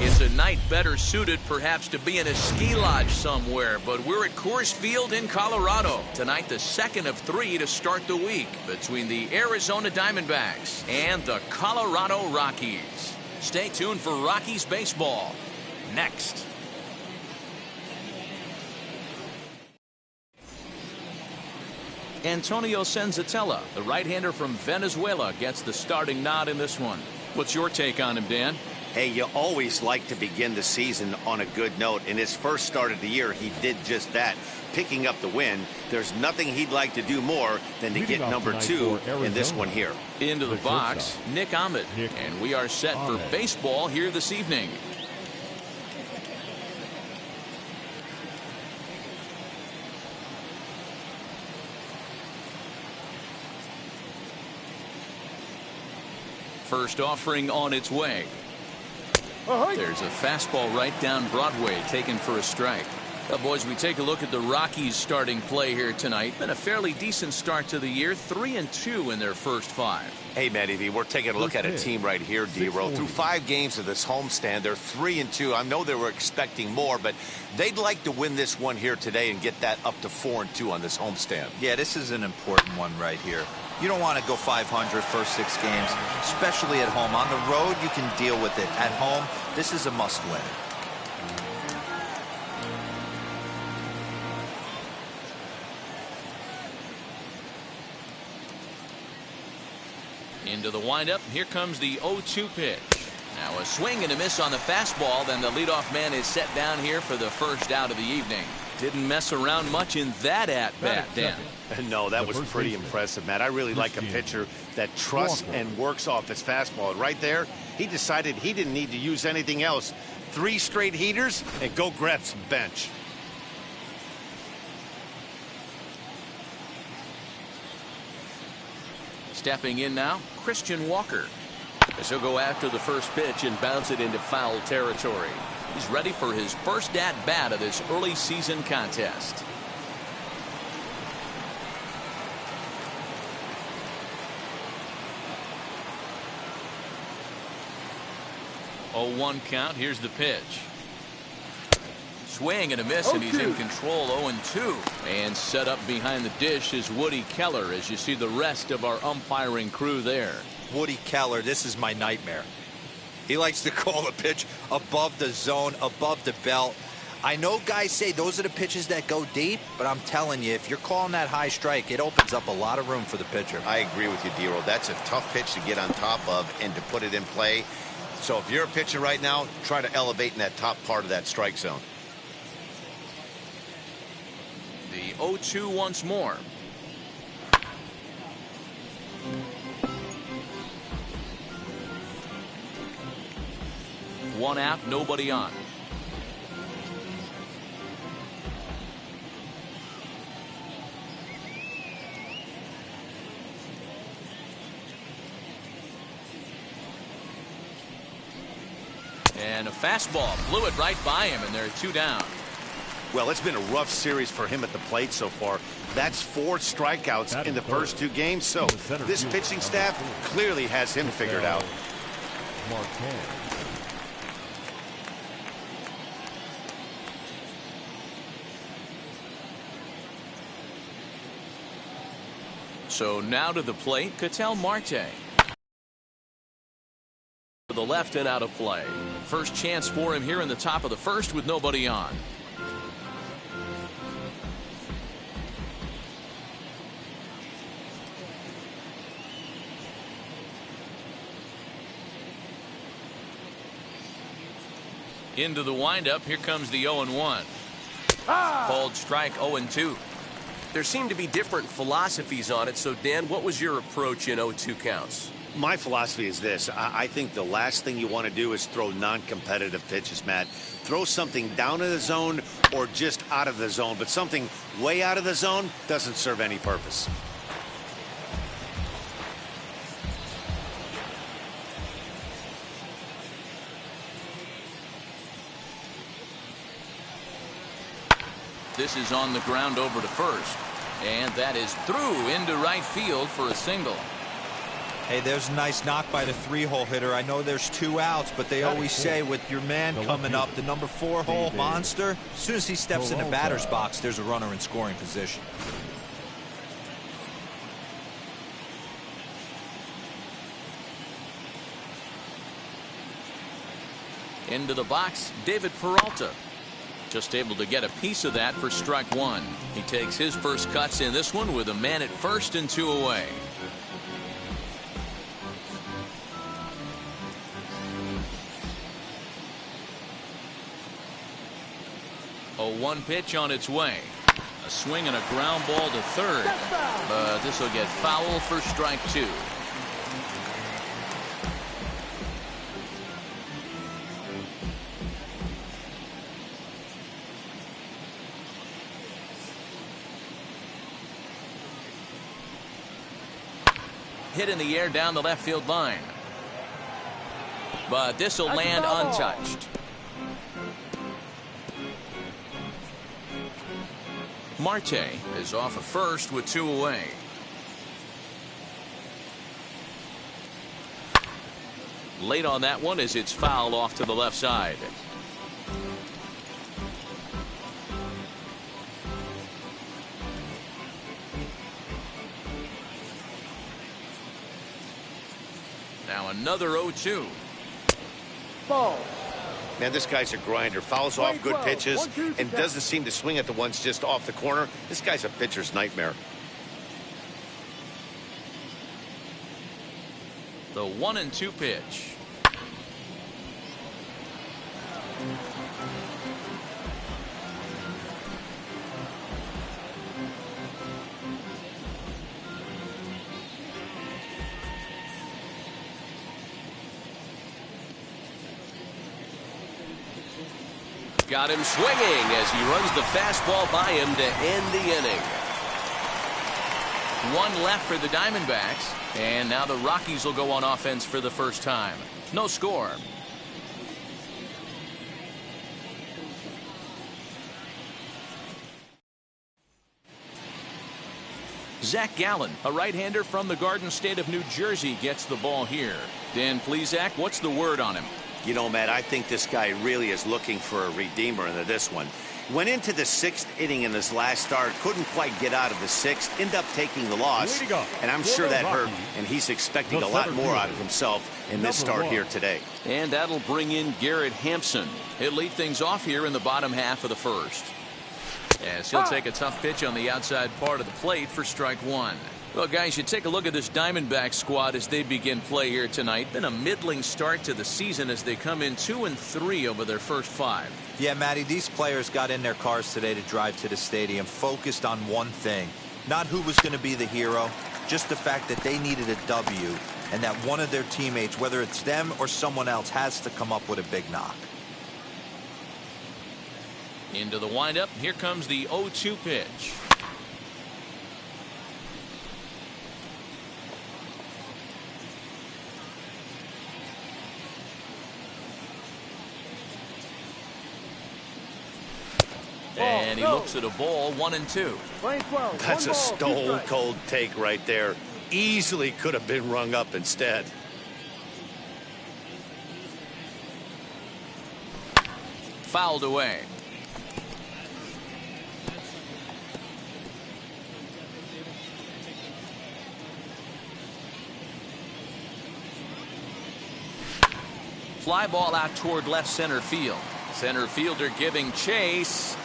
It's a night better suited perhaps to be in a ski lodge somewhere, but we're at Coors Field in Colorado. Tonight, the second of 3 to start the week between the Arizona Diamondbacks and the Colorado Rockies. Stay tuned for Rockies baseball next. Antonio Cenzatella, the right-hander from Venezuela, gets the starting nod in this one. What's your take on him, Dan? Hey, you always like to begin the season on a good note. In his first start of the year, he did just that, picking up the win. There's nothing he'd like to do more than to get number 2 in this one here. Into the box, Ahmed. And we are set for baseball here this evening. First offering on its way. There's a fastball right down Broadway, taken for a strike. Well, boys, we take a look at the Rockies starting play here tonight. Been a fairly decent start to the year, 3-2 in their first 5. Hey, Matty, we're taking a look at a team right here, D-Row. Through 5 games of this homestand, they're 3-2. I know they were expecting more, but they'd like to win this one here today and get that up to 4-2 on this homestand. Yeah, this is an important one right here. You don't want to go 500 first 6 games, especially at home. On the road, you can deal with it. At home, this is a must-win. Into the windup. Here comes the 0-2 pitch. Now a swing and a miss on the fastball. Then the leadoff man is set down here for the first out of the evening. Didn't mess around much in that at-bat, Dan. No, that was pretty impressive, Matt. I really like a pitcher that trusts and works off his fastball. Right there, he decided he didn't need to use anything else. 3 straight heaters and go grab some bench. Stepping in now, Christian Walker. As he'll go after the first pitch and bounce it into foul territory. He's ready for his first at-bat of this early season contest. Oh, 1 count. Here's the pitch. Swing and a miss, and he's in control. 0-2. And set up behind the dish is Woody Keller as you see the rest of our umpiring crew there. Woody Keller, this is my nightmare. He likes to call a pitch above the zone, above the belt. I know guys say those are the pitches that go deep, but I'm telling you, if you're calling that high strike, it opens up a lot of room for the pitcher. I agree with you, D-Roll. That's a tough pitch to get on top of and to put it in play. So if you're a pitcher right now, try to elevate in that top part of that strike zone. The 0-2 once more. One out, nobody on. And a fastball blew it right by him, and there are 2 down. Well, it's been a rough series for him at the plate so far. That's 4 strikeouts in the first 2 games, so this pitching staff clearly has him figured out. So now to the plate, Ketel Marte. To the left and out of play. First chance for him here in the top of the first with nobody on. Into the windup, here comes the 0-1. Called strike. 0-2. There seem to be different philosophies on it, so Dan, what was your approach in 0-2 counts? My philosophy is this. I think the last thing you want to do is throw non-competitive pitches, Matt. Throw something down in the zone or just out of the zone, but something way out of the zone doesn't serve any purpose. This is on the ground over to first. And that is through into right field for a single. Hey, there's a nice knock by the 3-hole hitter. I know there's 2 outs, but they always say with your man coming up, the number 4-hole monster, as soon as he steps in the batter's box, there's a runner in scoring position. Into the box, David Peralta. Just able to get a piece of that for strike 1. He takes his first cuts in this one with a man at first and 2 away. A 1 pitch on its way. A swing and a ground ball to third. But this will get foul for strike 2. Hit in the air down the left field line. But this will land untouched. Marte is off of first with 2 away. Late on that one as it's fouled off to the left side. Now another 0-2. Ball. Man, this guy's a grinder. Fouls off good pitches and doesn't seem to swing at the ones just off the corner. This guy's a pitcher's nightmare. The 1-2 pitch. got him swinging as he runs the fastball by him to end the inning. One left for the Diamondbacks, and now the Rockies will go on offense for the first time. No score. Zach Gallen, a right-hander from the Garden State of New Jersey, gets the ball here. Dan Plesac, what's the word on him? You know, Matt, I think this guy really is looking for a redeemer into this one. Went into the 6th inning in his last start, couldn't quite get out of the 6th, ended up taking the loss, and I'm sure that hurt, and he's expecting a lot more out of himself in this start here today. And that'll bring in Garrett Hampson. He'll lead things off here in the bottom half of the first. As he'll take a tough pitch on the outside part of the plate for strike one. Well, guys, you take a look at this Diamondback squad as they begin play here tonight. Been a middling start to the season as they come in 2-3 over their first 5. Yeah, Matty, these players got in their cars today to drive to the stadium focused on one thing. Not who was going to be the hero, just the fact that they needed a W and that one of their teammates, whether it's them or someone else, has to come up with a big knock. Into the windup. Here comes the 0-2 pitch. And he looks at a ball, 1-2. That's a stone cold take right there. Easily could have been rung up instead. Fouled away. Fly ball out toward left center field. Center fielder giving chase.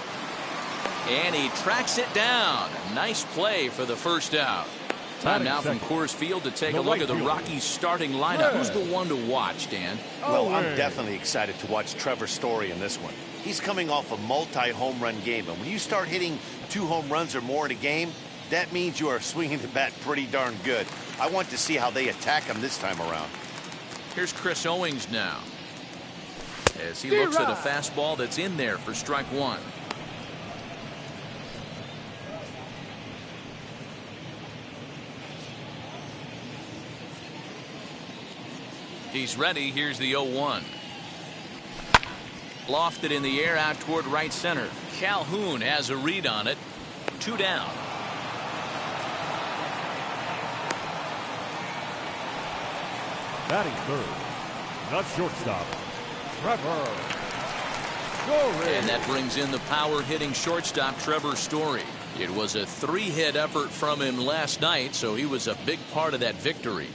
And he tracks it down. Nice play for the first out. Time now from Coors Field to take a look at the Rockies starting lineup. Who's the one to watch, Dan? Well, I'm definitely excited to watch Trevor Story in this one. He's coming off a multi-home run game. And when you start hitting 2 home runs or more in a game, that means you are swinging the bat pretty darn good. I want to see how they attack him this time around. Here's Chris Owings now, as he looks at a fastball that's in there for strike one. He's ready. Here's the 0-1. Lofted in the air out toward right center. Calhoun has a read on it. 2 down. Batting third, the shortstop, Trevor Story. And that brings in the power-hitting shortstop, Trevor Story. It was a 3-hit effort from him last night, so he was a big part of that victory.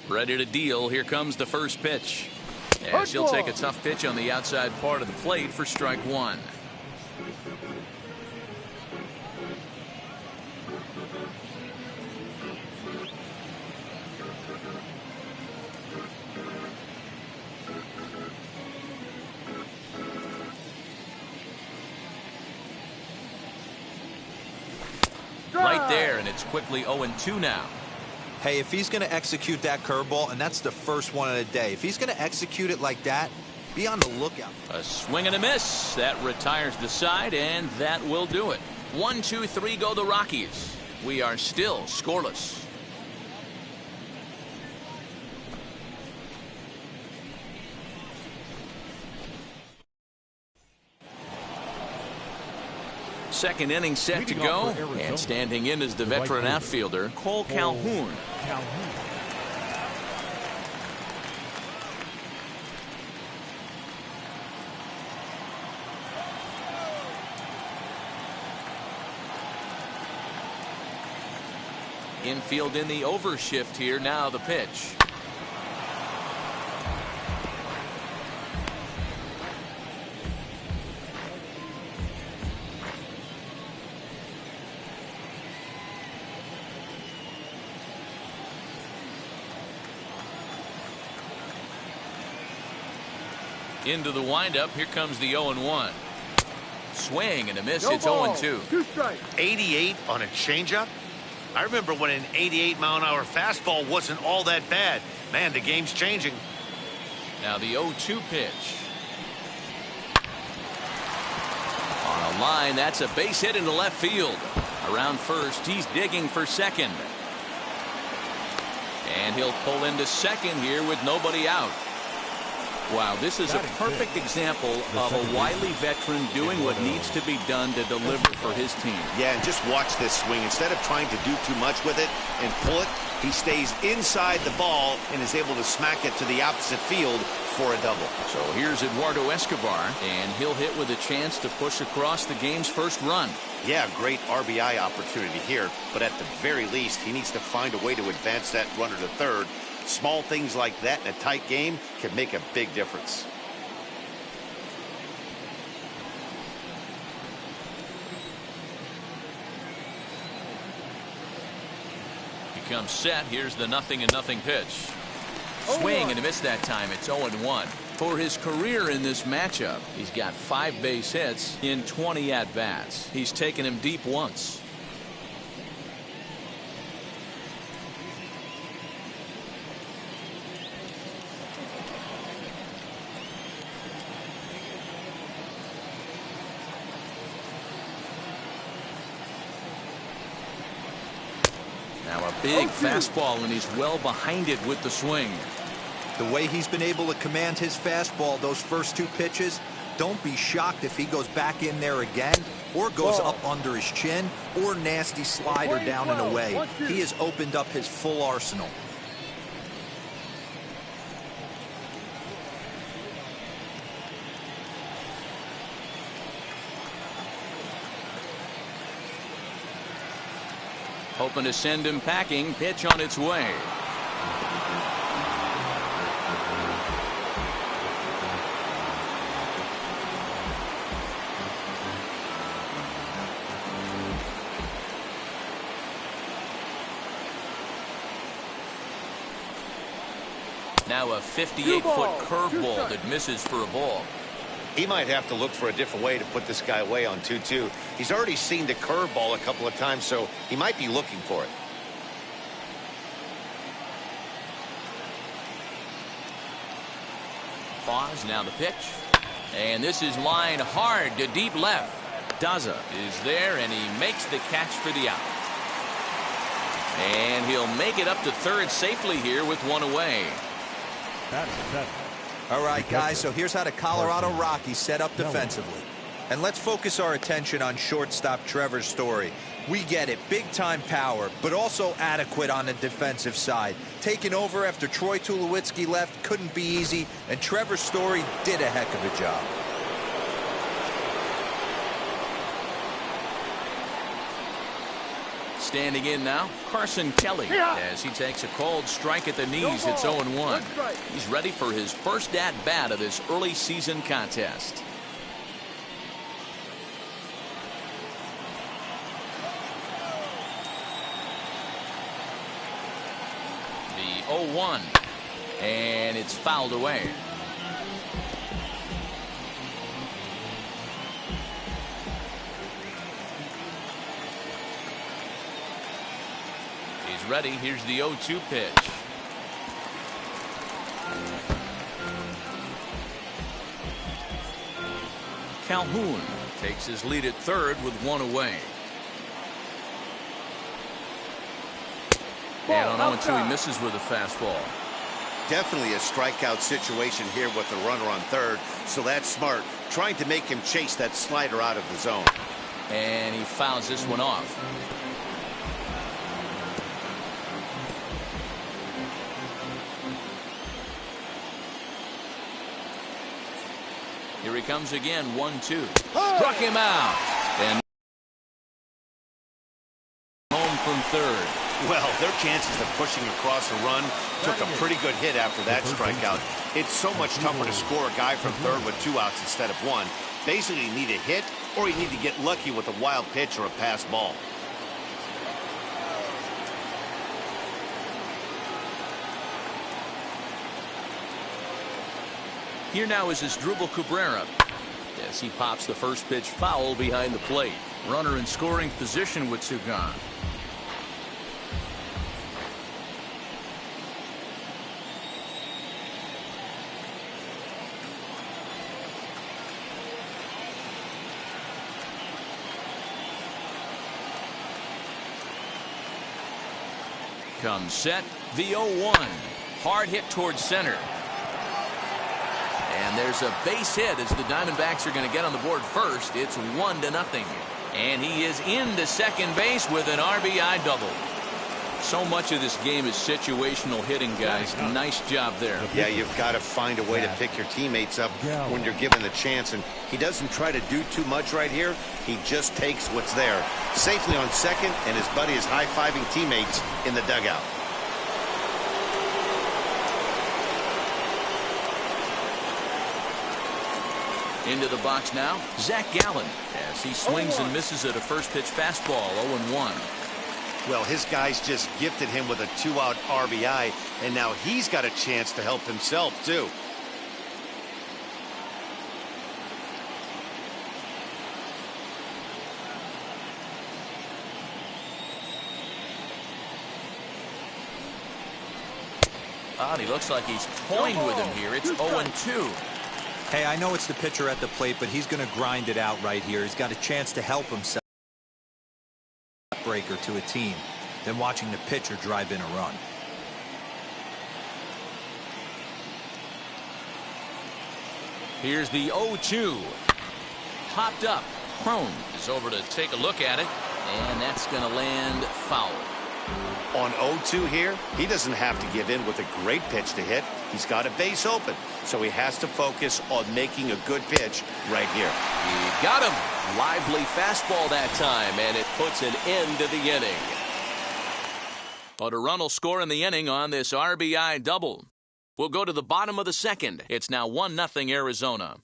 Ready to deal. Here comes the first pitch. As he'll take a tough pitch on the outside part of the plate for strike one. Right there, and it's quickly 0-2 now. Hey, if he's going to execute that curveball, and that's the first one of the day, if he's going to execute it like that, be on the lookout. A swing and a miss. That retires the side, and that will do it. 1-2-3 go the Rockies. We are still scoreless. Second inning set to go, and standing in is the veteran outfielder, Calhoun. Infield in the overshift here. Now the pitch. Into the windup. Here comes the 0-1. Swing and a miss. No It's ball. 0-2. 2 strikes. 88 on a changeup. I remember when an 88-mile-an-hour fastball wasn't all that bad. Man, the game's changing. Now the 0-2 pitch. On a line, that's a base hit into left field. Around first, he's digging for second. And he'll pull into second here with nobody out. Wow, this is a perfect example of a wily veteran doing what needs to be done to deliver for his team. Yeah, and just watch this swing. Instead of trying to do too much with it and pull it, he stays inside the ball and is able to smack it to the opposite field for a double. So here's Eduardo Escobar, and he'll hit with a chance to push across the game's first run. Yeah, great RBI opportunity here, but at the very least, he needs to find a way to advance that runner to third. Small things like that in a tight game can make a big difference. He comes set. Here's the 0-0 pitch. Swing and a miss that time. It's 0-1. For his career in this matchup, he's got 5 base hits in 20 at-bats. He's taken him deep once. Now a big fastball, and he's well behind it with the swing. The way he's been able to command his fastball those first 2 pitches, don't be shocked if he goes back in there again or goes up under his chin or nasty slider down and away. He has opened up his full arsenal. Hoping to send him packing. Pitch on its way. Now a 58-foot curveball that misses for a ball. He might have to look for a different way to put this guy away on 2-2. He's already seen the curveball a couple of times, so he might be looking for it. Pause, now the pitch. And this is line hard to deep left. Dazza is there, and he makes the catch for the out. And he'll make it up to third safely here with one away. All right, guys, so here's how the Colorado Rockies set up defensively. And let's focus our attention on shortstop Trevor Story. We get it, big-time power, but also adequate on the defensive side. Taking over after Troy Tulowitzki left couldn't be easy, and Trevor Story did a heck of a job. Standing in now, Carson Kelly, as he takes a cold strike at the knees. It's 0-1. He's ready for his first at-bat of this early season contest. The 0-1, and it's fouled away. Ready. Here's the 0-2 pitch. Calhoun takes his lead at third with one away. And on 0-2, he misses with a fastball. Definitely a strikeout situation here with the runner on third, so that's smart. Trying to make him chase that slider out of the zone. And he fouls this one off. Here he comes again, 1-2. Struck him out. And home from third. Well, their chances of pushing across a run took a pretty good hit after that strikeout. It's so much tougher to score a guy from third with 2 outs instead of 1. Basically, you need a hit or you need to get lucky with a wild pitch or a pass ball. Here now is Asdrubal Cabrera. As he pops the first pitch foul behind the plate. Runner in scoring position with two gone. Comes set, the 0-1. Hard hit towards center. And there's a base hit as the Diamondbacks are going to get on the board first. It's 1-0. And he is into second base with an RBI double. So much of this game is situational hitting, guys. Nice job there. Yeah, you've got to find a way to pick your teammates up when you're given the chance. And he doesn't try to do too much right here. He just takes what's there. Safely on second, and his buddy is high-fiving teammates in the dugout. Into the box now, Zach Gallen, as he swings and misses at a first-pitch fastball, 0-1. Well, his guys just gifted him with a 2-out RBI, and now he's got a chance to help himself, too. And he looks like he's toying with him here. It's 0-2. Hey, I know it's the pitcher at the plate, but he's going to grind it out right here. He's got a chance to help himself. Breaker to a team than watching the pitcher drive in a run. Here's the 0-2. Popped up. Crone is over to take a look at it, and that's going to land foul. On 0-2 here, he doesn't have to give in with a great pitch to hit. He's got a base open, so he has to focus on making a good pitch right here. He got him. Lively fastball that time, and it puts an end to the inning. But a run will score in the inning on this RBI double. We'll go to the bottom of the second. It's now 1-0 Arizona.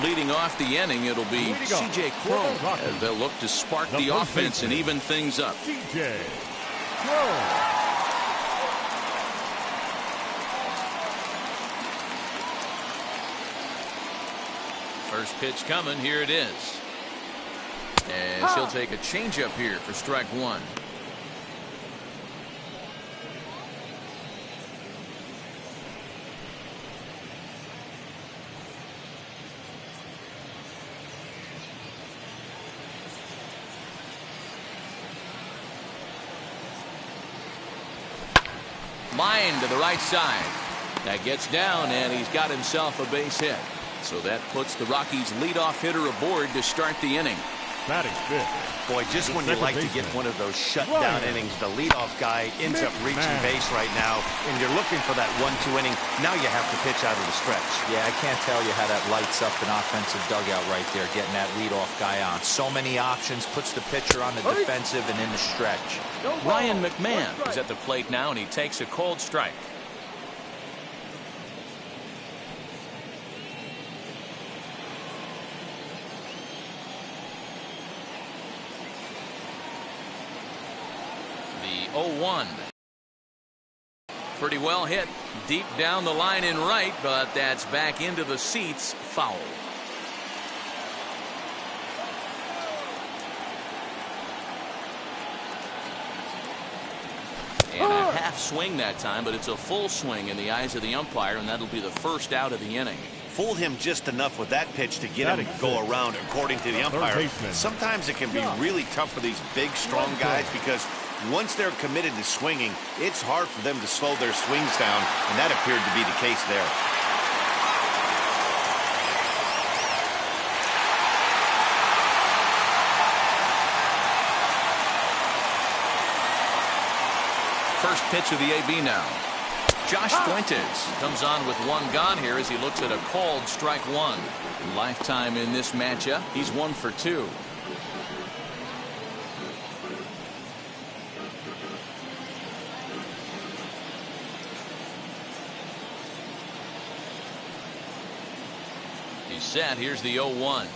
Leading off the inning, it'll be C.J. Crone, as they'll look to spark the offense and even things up. C.J. Crone. First pitch coming. Here it is. As he'll take a changeup here for strike one. Line to the right side. That gets down, and he's got himself a base hit. So that puts the Rockies' leadoff hitter aboard to start the inning. Batting fifth. Boy, just when you like to get one of those shutdown innings, the leadoff guy ends up reaching base right now, and you're looking for that 1-2 inning. Now you have to pitch out of the stretch. Yeah, I can't tell you how that lights up an offensive dugout right there, getting that leadoff guy on. So many options, puts the pitcher on the defensive and in the stretch. Ryan Mcmahon is at the plate now, and he takes a cold strike. The 0-1. Pretty well hit deep down the line in right, but that's back into the seats. Foul. And a half swing that time, but it's a full swing in the eyes of the umpire, and that'll be the first out of the inning. Fooled him just enough with that pitch to get him to go around, according to the umpire. Sometimes it can be really tough for these big, strong guys because once they're committed to swinging, it's hard for them to slow their swings down, and that appeared to be the case there. First pitch of the AB now. Josh Fuentes comes on with one gone here as he looks at a called strike one. Lifetime in this matchup, he's 1 for 2. He set. Here's the 0-1.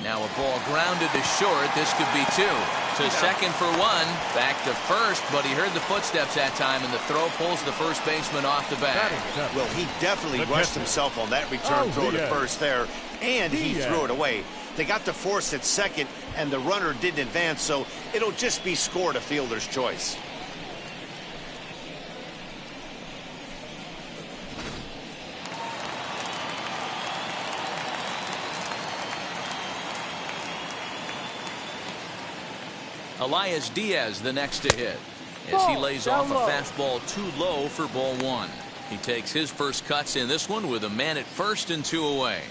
Now a ball grounded to short. This could be 2. To second for 1. Back to first, but he heard the footsteps that time, and the throw pulls the first baseman off the bag. Well, he definitely rushed himself on that return throw to first there, and he threw it away. They got the force at second, and the runner didn't advance, so it'll just be scored a fielder's choice. Elias Diaz the next to hit as he lays off a fastball too low for ball 1. He takes his first cuts in this one with a man at first and 2 away.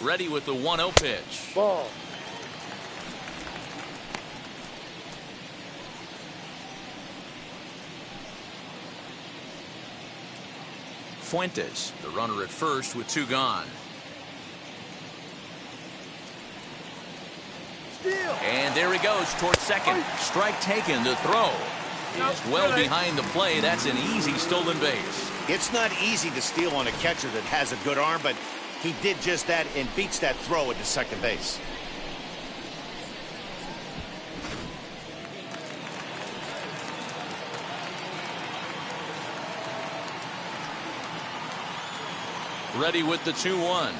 Ready with the 1-0 pitch. Ball. Fuentes, the runner at first with 2 gone. And there he goes towards second. Strike taken. The throw is well behind the play. That's an easy stolen base. It's not easy to steal on a catcher that has a good arm, but he did just that and beats that throw into second base. Ready with the 2-1.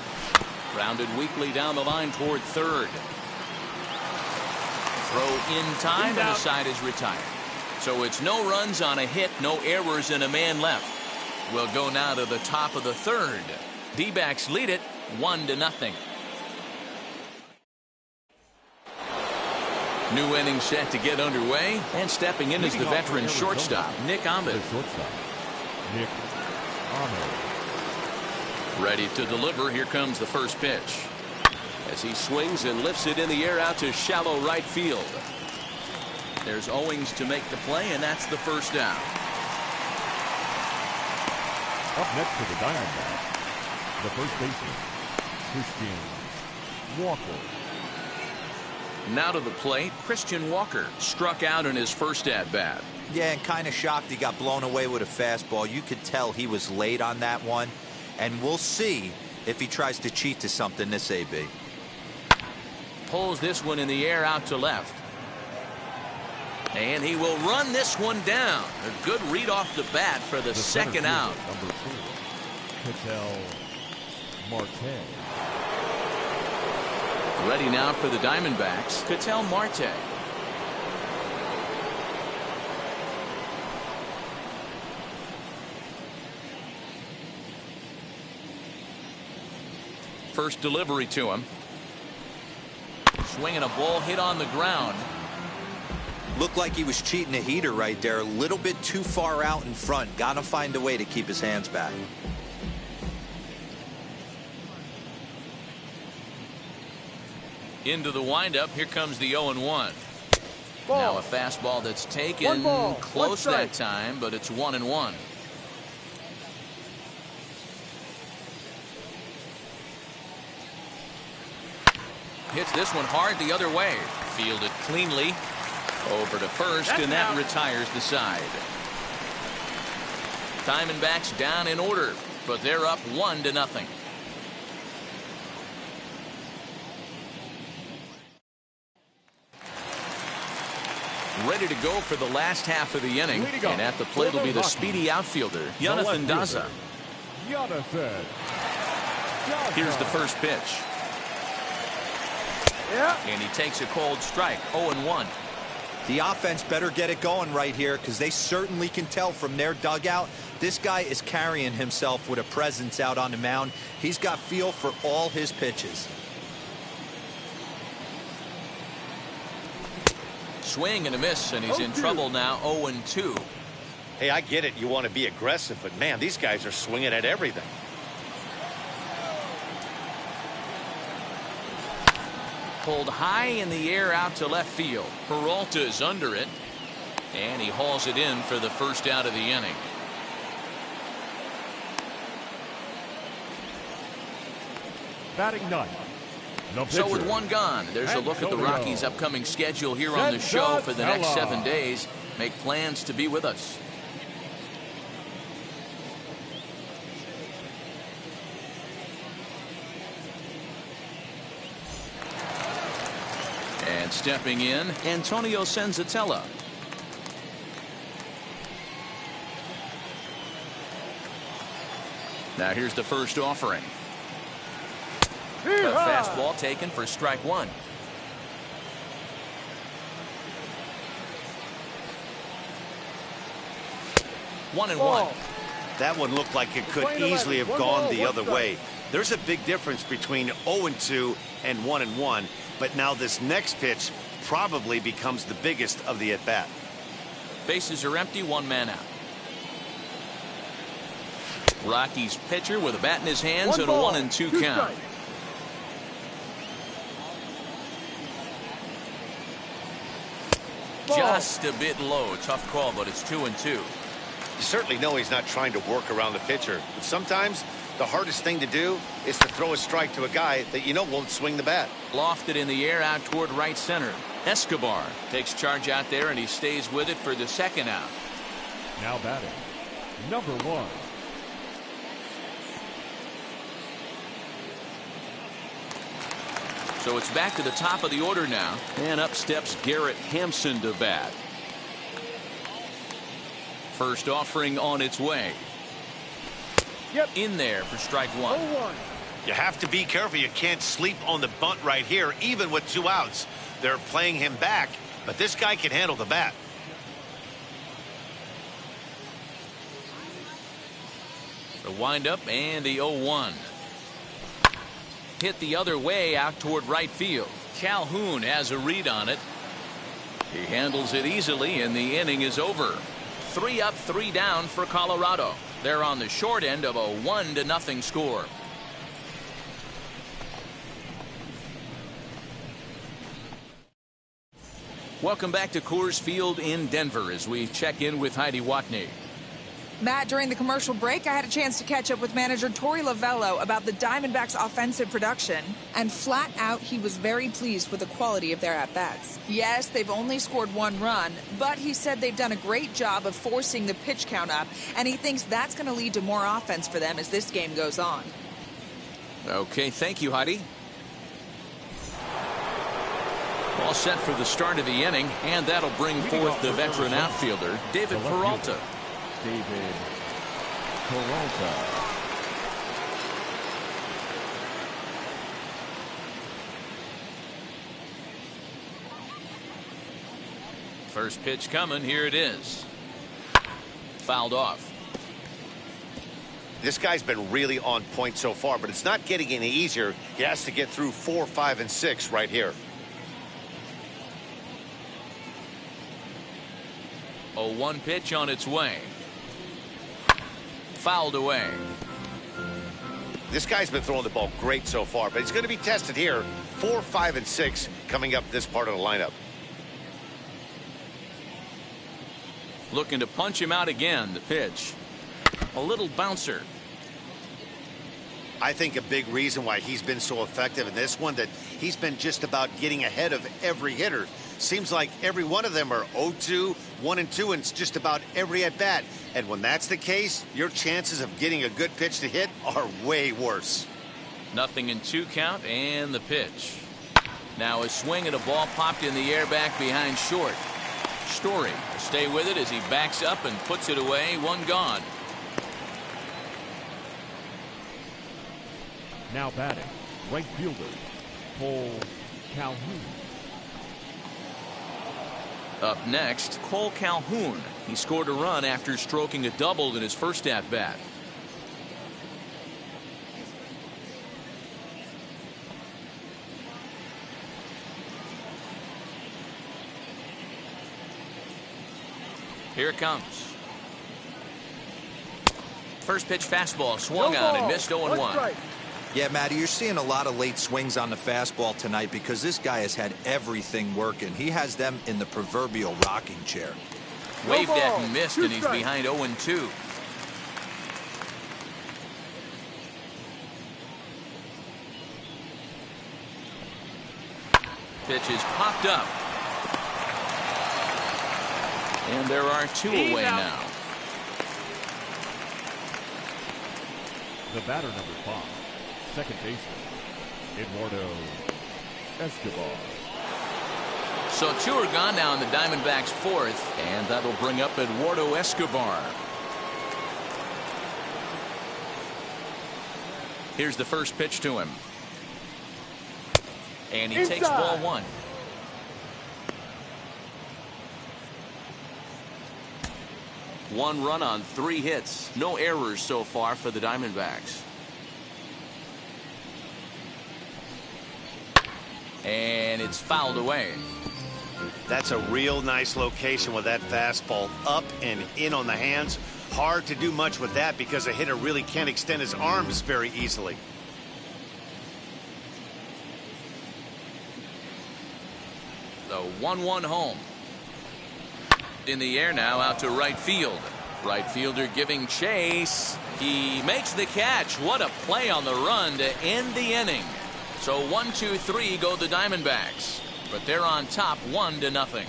Grounded weakly down the line toward third. Throw in time, and the side is retired. So it's no runs on a hit, no errors, and a man left. We'll go now to the top of the third. D-backs lead it 1-0. New inning set to get underway, and stepping in is the veteran shortstop, Ahmed. Ahmed. Ready to deliver. Here comes the first pitch. As he swings and lifts it in the air out to shallow right field. There's Owings to make the play, and that's the first down. Up next for the Diamondbacks, the first baseman, Christian Walker. Now to the plate, Christian Walker struck out in his first at-bat. Yeah, and kind of shocked he got blown away with a fastball. You could tell he was late on that one. And we'll see if he tries to cheat to something this AB. Pulls this one in the air out to left. And he will run this one down. A good read off the bat for the second out. Number 4, Ketel Marte. Ready now for the Diamondbacks, Ketel Marte. First delivery to him. Swinging a ball hit on the ground. Looked like he was cheating a heater right there. A little bit too far out in front. Got to find a way to keep his hands back. Into the windup. Here comes the 0-1. Now a fastball that's taken close that time, but it's 1-1. Hits this one hard the other way. Fielded cleanly. Over to first, and that retires the side. Diamondbacks down in order, but they're up 1-0. Ready to go for the last half of the inning. And at the plate will be the speedy outfielder, Dazza. Here's the first pitch. And he takes a cold strike. 0-1. The offense better get it going right here, because they certainly can tell from their dugout this guy is carrying himself with a presence out on the mound. He's got feel for all his pitches. Swing and a miss, and he's in trouble now. 0-2. Hey, I get it. You want to be aggressive, but man, these guys are swinging at everything. Pulled high in the air out to left field. Peralta is under it, and he hauls it in for the first out of the inning. Batting ninth, So with one gone, there's a look at the Rockies' upcoming schedule here on the show for the next 7 days. Make plans to be with us. And stepping in, Antonio Cenzatella. Now here's the first offering. A fastball taken for strike one. One and one. That one looked like it could easily have gone the other way. There's a big difference between 0-2 and 1-1, but now this next pitch probably becomes the biggest of the at-bat. Bases are empty, one man out. Rockies pitcher with a bat in his hands and a 1-2 count. Just a bit low. Tough call, but it's 2-2. You certainly know he's not trying to work around the pitcher. But sometimes the hardest thing to do is to throw a strike to a guy that you know won't swing the bat. Lofted in the air out toward right center. Escobar takes charge out there, and he stays with it for the second out. Now batting, number one. So it's back to the top of the order now, and up steps Garrett Hampson to bat. First offering on its way. In there for strike one. You have to be careful. You can't sleep on the bunt right here, even with 2 outs. They're playing him back, but this guy can handle the bat. The windup and the 0-1. Hit the other way out toward right field. Calhoun has a read on it. He handles it easily, and the inning is over. 3 up, 3 down for Colorado. They're on the short end of a 1-0 score. Welcome back to Coors Field in Denver as we check in with Heidi Watney. Matt, during the commercial break, I had a chance to catch up with manager Torey Lovullo about the Diamondbacks' offensive production. And flat out, he was very pleased with the quality of their at-bats. Yes, they've only scored 1 run, but he said they've done a great job of forcing the pitch count up, and he thinks that's going to lead to more offense for them as this game goes on. Okay, thank you, Heidi. All set for the start of the inning, and that'll bring forth the veteran outfielder, David Peralta. David Peralta. First pitch coming. Here it is. Fouled off. This guy's been really on point so far, but it's not getting any easier. He has to get through 4, 5, and 6 right here. 0-1 pitch on its way. Fouled away. This guy's been throwing the ball great so far, but he's going to be tested here. 4, 5, and 6 coming up this part of the lineup. Looking to punch him out again. The pitch. A little bouncer. I think a big reason why he's been so effective in this one, that he's been just about getting ahead of every hitter. Seems like every one of them are 0-2, 1-2, and it's just about every at-bat. And when that's the case, your chances of getting a good pitch to hit are way worse. 0-2 count, and the pitch. Now a swing and a ball popped in the air back behind short. Story will stay with it as he backs up and puts it away. 1 gone. Now batting, right fielder, Calhoun. Up next, Cole Calhoun. He scored a run after stroking a double in his first at-bat. Here it comes. First pitch fastball swung on and missed 0-1. Yeah, Matty, you're seeing a lot of late swings on the fastball tonight because this guy has had everything working. He has them in the proverbial rocking chair. Waved at and missed, and he's behind 0-2. Pitch is popped up. And there are two away now. The batter, number 5, second baseman, Eduardo Escobar. So 2 are gone now in the Diamondbacks' 4th, and that'll bring up Eduardo Escobar. Here's the first pitch to him. And he takes ball 1. One run on 3 hits. No errors so far for the Diamondbacks. And it's fouled away. That's a real nice location with that fastball up and in on the hands. Hard to do much with that because a hitter really can't extend his arms very easily. The 1-1 home. In the air now, out to right field. Right fielder giving chase. He makes the catch. What a play on the run to end the inning. So 1-2-3 go the Diamondbacks, but they're on top 1-0.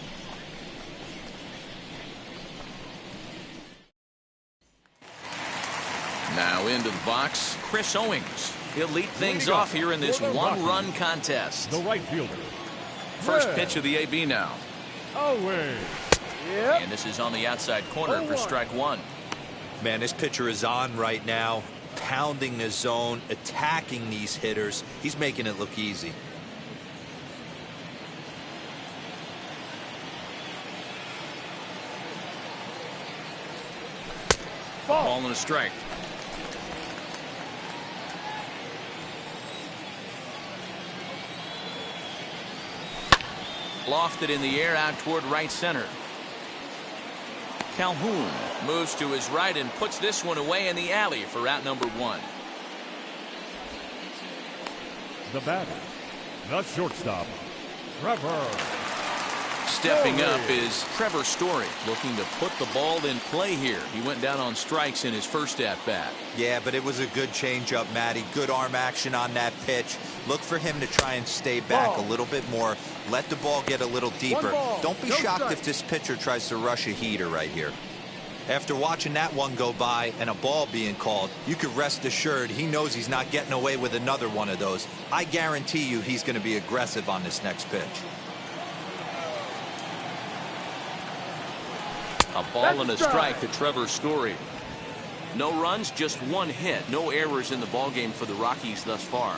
Now into the box, Chris Owings. He'll lead things off here in this one-run contest. The right fielder. First pitch of the AB now. Owings. Yep. And this is on the outside corner for strike 1. Man, this pitcher is on right now, pounding the zone, attacking these hitters. He's making it look easy. Ball and a strike. Lofted in the air out toward right center. Calhoun moves to his right and puts this one away in the alley for out number 1. The batter, the shortstop, Trevor. Stepping up is Trevor Story, looking to put the ball in play here. He went down on strikes in his first at bat. Yeah, but it was a good changeup, Matty. Good arm action on that pitch. Look for him to try and stay back a little bit more. Let the ball get a little deeper. Don't be shocked if this pitcher tries to rush a heater right here. After watching that one go by and a ball being called, you could rest assured he knows he's not getting away with another one of those. I guarantee you he's going to be aggressive on this next pitch. A ball and a strike to Trevor Story. No runs, just 1 hit. No errors in the ballgame for the Rockies thus far.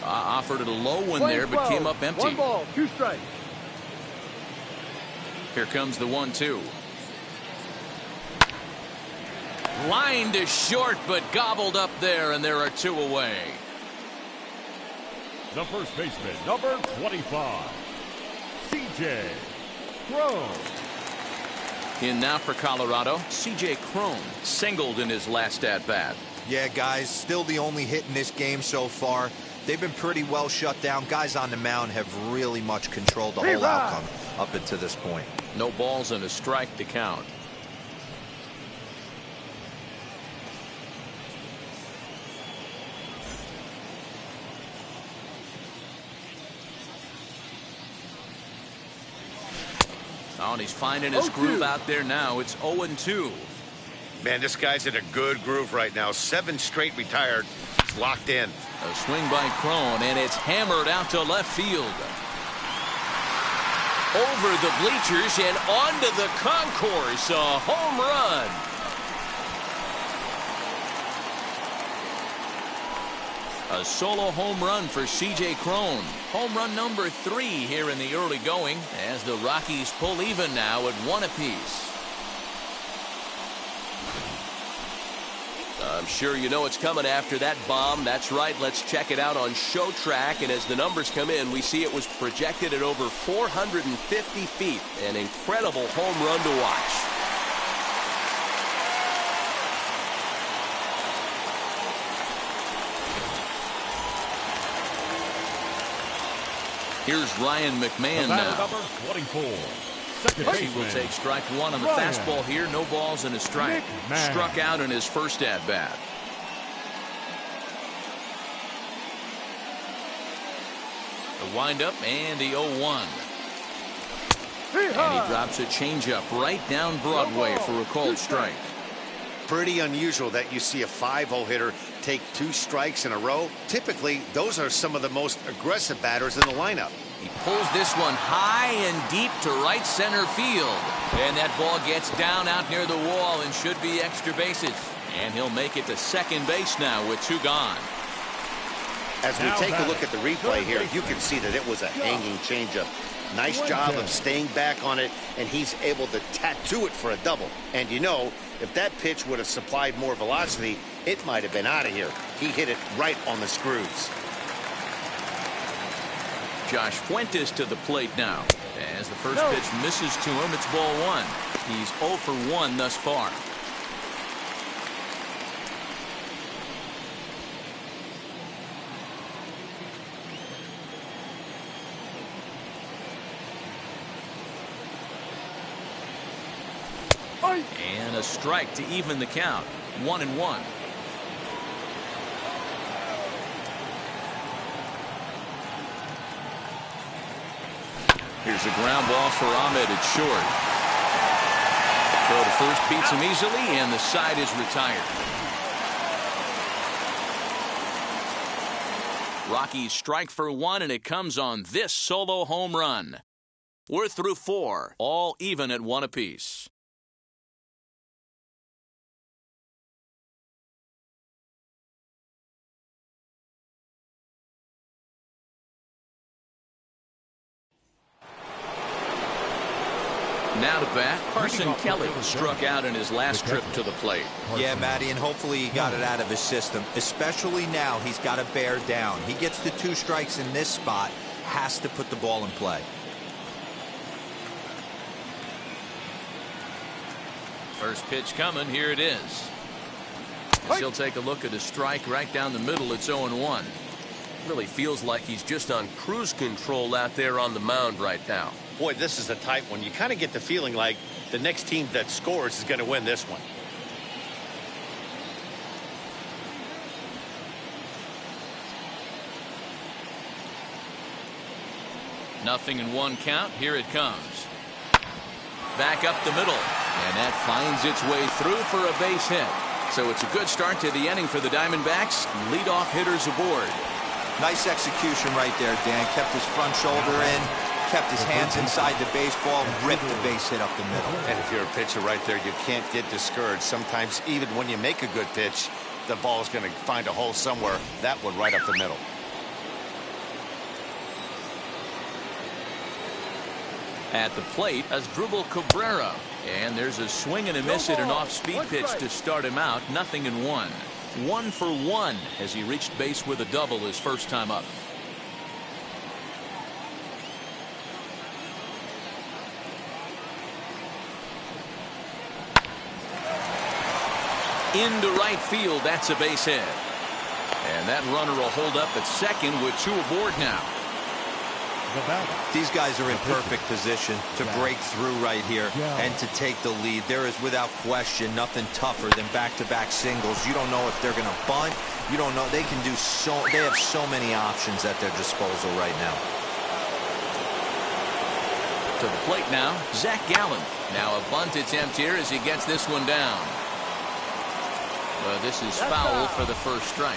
Offered it a low one there, but came up empty. 1 ball, 2 strikes. Here comes the 1-2. Line to short, but gobbled up there, and there are 2 away. The first baseman, number 25, C.J. Crone. In now for Colorado, C.J. Crone singled in his last at-bat. Yeah, guys, still the only hit in this game so far. They've been pretty well shut down. Guys on the mound have really much controlled the whole outcome up until this point. No balls and a strike to count. Oh, and he's finding his groove out there now. It's 0-2. Man, this guy's in a good groove right now. 7 straight retired. He's locked in. A swing by Crone, and it's hammered out to left field. Over the bleachers and onto the concourse. A home run. A solo home run for C.J. Crone. Home run number 3 here in the early going as the Rockies pull even now at 1 apiece. I'm sure you know what's coming after that bomb. That's right. Let's check it out on Show Track. And as the numbers come in, we see it was projected at over 450 feet. An incredible home run to watch. Here's Ryan Mcmahon now. Number 24. He will take strike 1 on the fastball here. No balls and a strike. Struck out in his first at-bat. The windup and the 0-1. And he drops a changeup right down Broadway for a called strike. Pretty unusual that you see a 5-0 hitter take 2 strikes in a row. Typically, those are some of the most aggressive batters in the lineup. He pulls this one high and deep to right center field. And that ball gets down out near the wall and should be extra bases. And he'll make it to second base now with 2 gone. As we take a look at the replay here, you can see that it was a hanging changeup. Nice job of staying back on it, and he's able to tattoo it for a double. And you know, if that pitch would have supplied more velocity, it might have been out of here. He hit it right on the screws. Josh Fuentes to the plate now. As the first pitch misses to him, it's ball 1. He's 0 for 1 thus far. And a strike to even the count. 1-1. Here's a ground ball for Ahmed at short. Throw to first beats him easily, and the side is retired. Rockies strike for 1, and it comes on this solo home run. We're through 4, all even at 1 apiece. Now to bat, Carson Kelly struck out in his last trip to the plate. Yeah, Matty, and hopefully he got it out of his system. Especially now, he's got to bear down. He gets the 2 strikes in this spot, has to put the ball in play. First pitch coming, here it is. He'll take a look at a strike right down the middle. It's 0-1. Really feels like he's just on cruise control out there on the mound right now. Boy, this is a tight one. You kind of get the feeling like the next team that scores is going to win this one. Nothing in 1 count. Here it comes. Back up the middle. And that finds its way through for a base hit. So it's a good start to the inning for the Diamondbacks. Leadoff hitters aboard. Nice execution right there, Dan. Kept his front shoulder in, kept his hands inside the baseball, and ripped the base hit up the middle. And if you're a pitcher right there, you can't get discouraged. Sometimes even when you make a good pitch, the ball's going to find a hole somewhere. That one right up the middle. At the plate, Asdrubal Cabrera. And there's a swing and a miss at an off-speed pitch to start him out. Nothing in 1. 1 for 1 as he reached base with a double his first time up. Into right field, that's a base hit. And that runner will hold up at second with 2 aboard now. These guys are in perfect position to break through right here and to take the lead. There is without question nothing tougher than back-to-back singles. You don't know if they're going to bunt. You don't know. They can do they have so many options at their disposal right now. To the plate now, Zach Gallen. Now a bunt attempt here as he gets this one down. Well, this is foul for the first strike.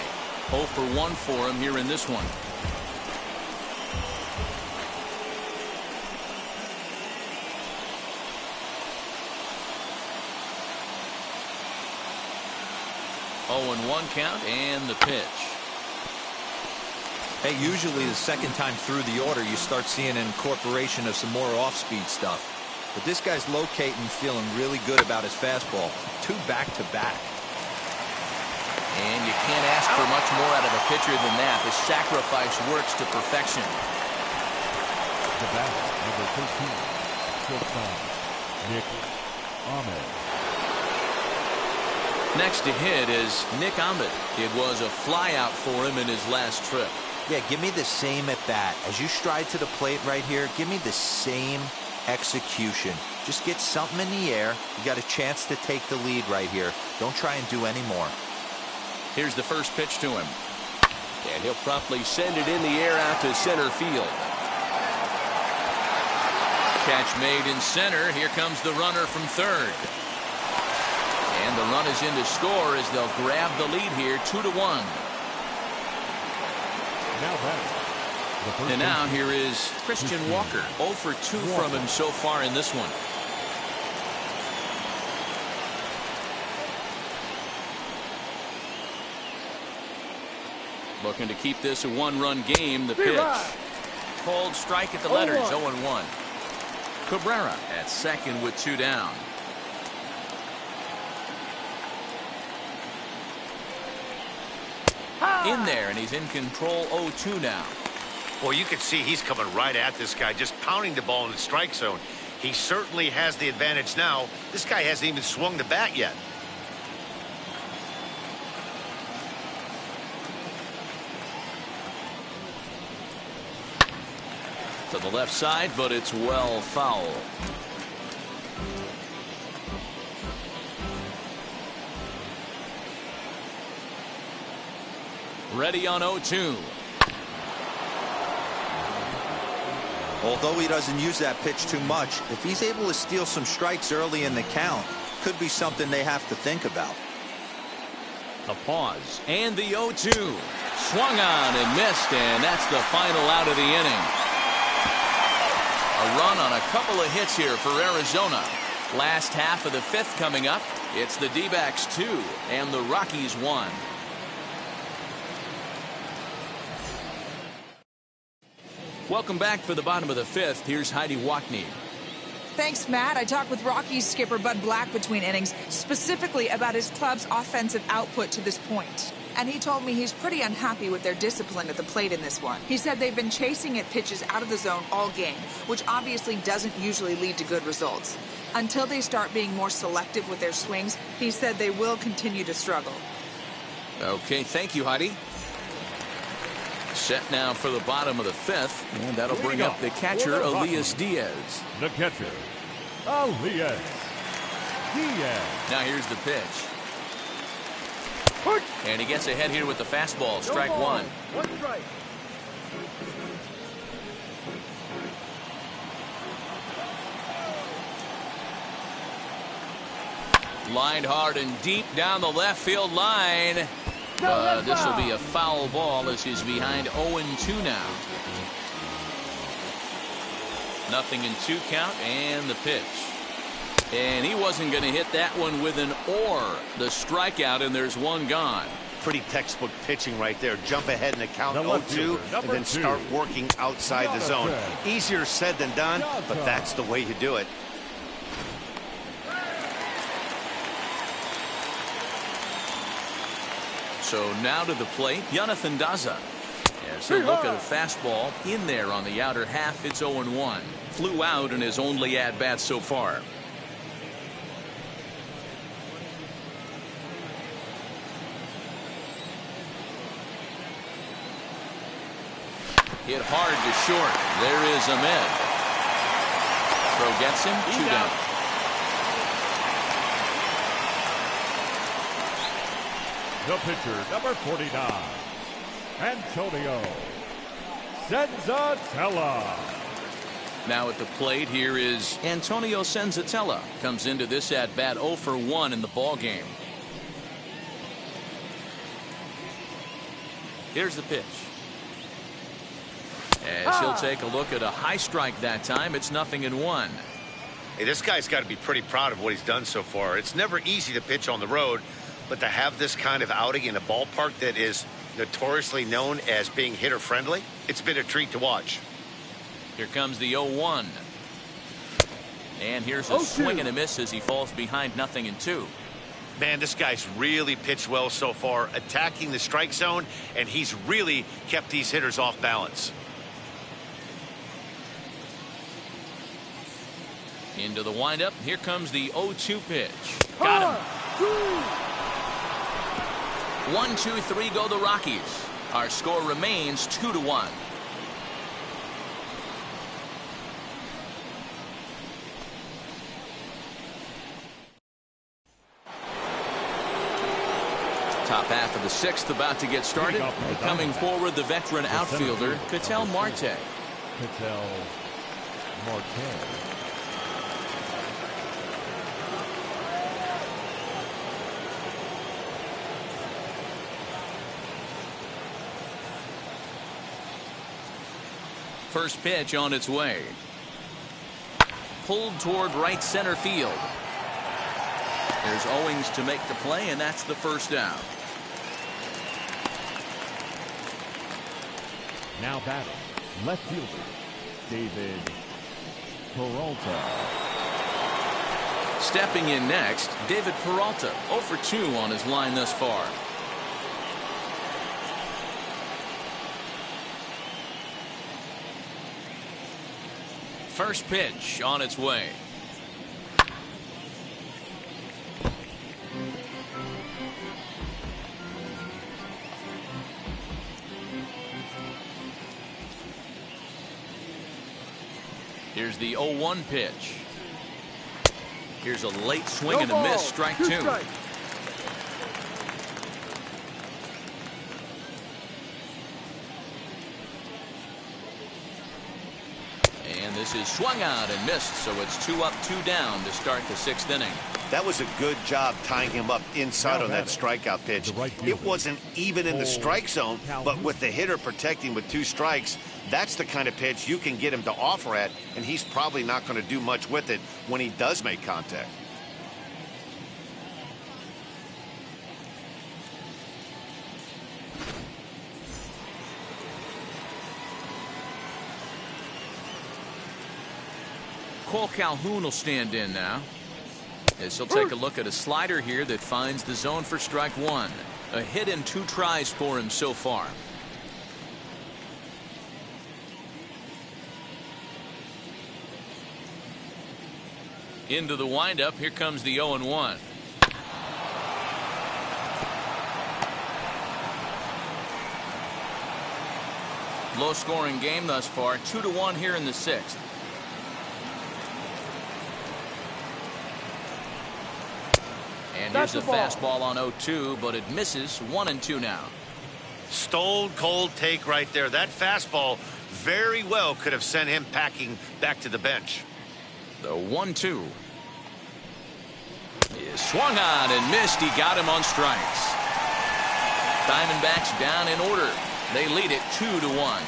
0 for 1 for him here in this one. Oh, and 1 count and the pitch. Hey, usually the second time through the order you start seeing an incorporation of some more off-speed stuff. But this guy's locating, feeling really good about his fastball. 2 back-to-back. And you can't ask for much more out of a pitcher than that. The sacrifice works to perfection. The batter, number 13, shortstop, Ahmed. Next to hit is Nick Ahmed. It was a flyout for him in his last trip. Yeah, give me the same at bat. As you stride to the plate right here, give me the same execution. Just get something in the air. You got a chance to take the lead right here. Don't try and do any more. Here's the first pitch to him. And he'll promptly send it in the air out to center field. Catch made in center. Here comes the runner from third. And the run is in to score as they'll grab the lead here 2-1. And now here is Christian Walker. 0 for 2 from him so far in this one. Looking to keep this a one-run game. The pitch. Cold strike at the letters. 0-1. Cabrera at second with 2 down. In there, and he's in control. 0-2 now. Well, you can see he's coming right at this guy, just pounding the ball in the strike zone. He certainly has the advantage now. This guy hasn't even swung the bat yet. To the left side, but it's well foul. Ready on 0-2. Although he doesn't use that pitch too much, if he's able to steal some strikes early in the count, could be something they have to think about. A pause, and the 0-2. Swung on and missed, and that's the final out of the inning. A run on a couple of hits here for Arizona. Last half of the 5th coming up. It's the D-backs 2 and the Rockies 1. Welcome back for the bottom of the 5th. Here's Heidi Watney. Thanks, Matt. I talked with Rockies skipper Bud Black between innings, specifically about his club's offensive output to this point. And he told me he's pretty unhappy with their discipline at the plate in this one. He said they've been chasing at pitches out of the zone all game, which obviously doesn't usually lead to good results. Until they start being more selective with their swings, he said they will continue to struggle. Okay, thank you, Heidi. Set now for the bottom of the 5th, and that'll bring up the catcher, Elias Diaz. The catcher, Elias Diaz. Now here's the pitch. And he gets ahead here with the fastball. Strike 1. 1 strike. Lined hard and deep down the left field line. This will be a foul ball as he's behind 0-2 now. Nothing in 2 count, and the pitch. And he wasn't going to hit that one with an or. The strikeout, and there's 1 gone. Pretty textbook pitching right there. Jump ahead in the count 0-2 and then start working outside the zone. Easier said than done, but that's the way you do it. So now to the plate, Jonathan Dazza. As he'll look at a fastball in there on the outer half. It's 0-1. Flew out in his only at-bat so far. Hit hard to short. There is Ahmed. Throw gets him. 2 down. The pitcher, number 49, Antonio Cenzatella. Now at the plate, here is Antonio Cenzatella. Comes into this at-bat 0 for 1 in the ball game. Here's the pitch. As he'll take a look at a high strike that time. It's 0-1. Hey, this guy's got to be pretty proud of what he's done so far. It's never easy to pitch on the road, but to have this kind of outing in a ballpark that is notoriously known as being hitter-friendly, it's been a treat to watch. Here comes the 0-1. And here's a swing and a miss as he falls behind 0-2. Man, this guy's really pitched well so far, attacking the strike zone, and he's really kept these hitters off balance. Into the windup. Here comes the 0-2 pitch. Got him. 1-2-3 go the Rockies. Our score remains 2-1. Top half of the sixth about to get started. Coming forward, the veteran outfielder, Ketel Marte. Ketel Marte. First pitch on its way. Pulled toward right center field. There's Owings to make the play, and that's the first down. Now batting, left fielder, David Peralta. Stepping in next, David Peralta, 0 for 2 on his line thus far. First pitch on its way. Here's the 0-1 pitch. Here's a late swing and a miss, strike two. And this is swung out and missed, so it's 2 up, 2 down to start the sixth inning. That was a good job tying him up inside on that strikeout pitch. It wasn't even in the strike zone, but with the hitter protecting with 2 strikes, that's the kind of pitch you can get him to offer at, and he's probably not going to do much with it when he does make contact. Calhoun will stand in now, as he'll take a look at a slider here that finds the zone for strike one. A hit and 2 tries for him so far. Into the windup. Here comes the 0-1. Low scoring game thus far. 2-1 here in the sixth. And here's a fastball on 0-2, but it misses. 1-2 now. Stone cold take right there. That fastball very well could have sent him packing back to the bench. The 1-2 is swung on and missed. He got him on strikes. Diamondbacks down in order. They lead it 2-1.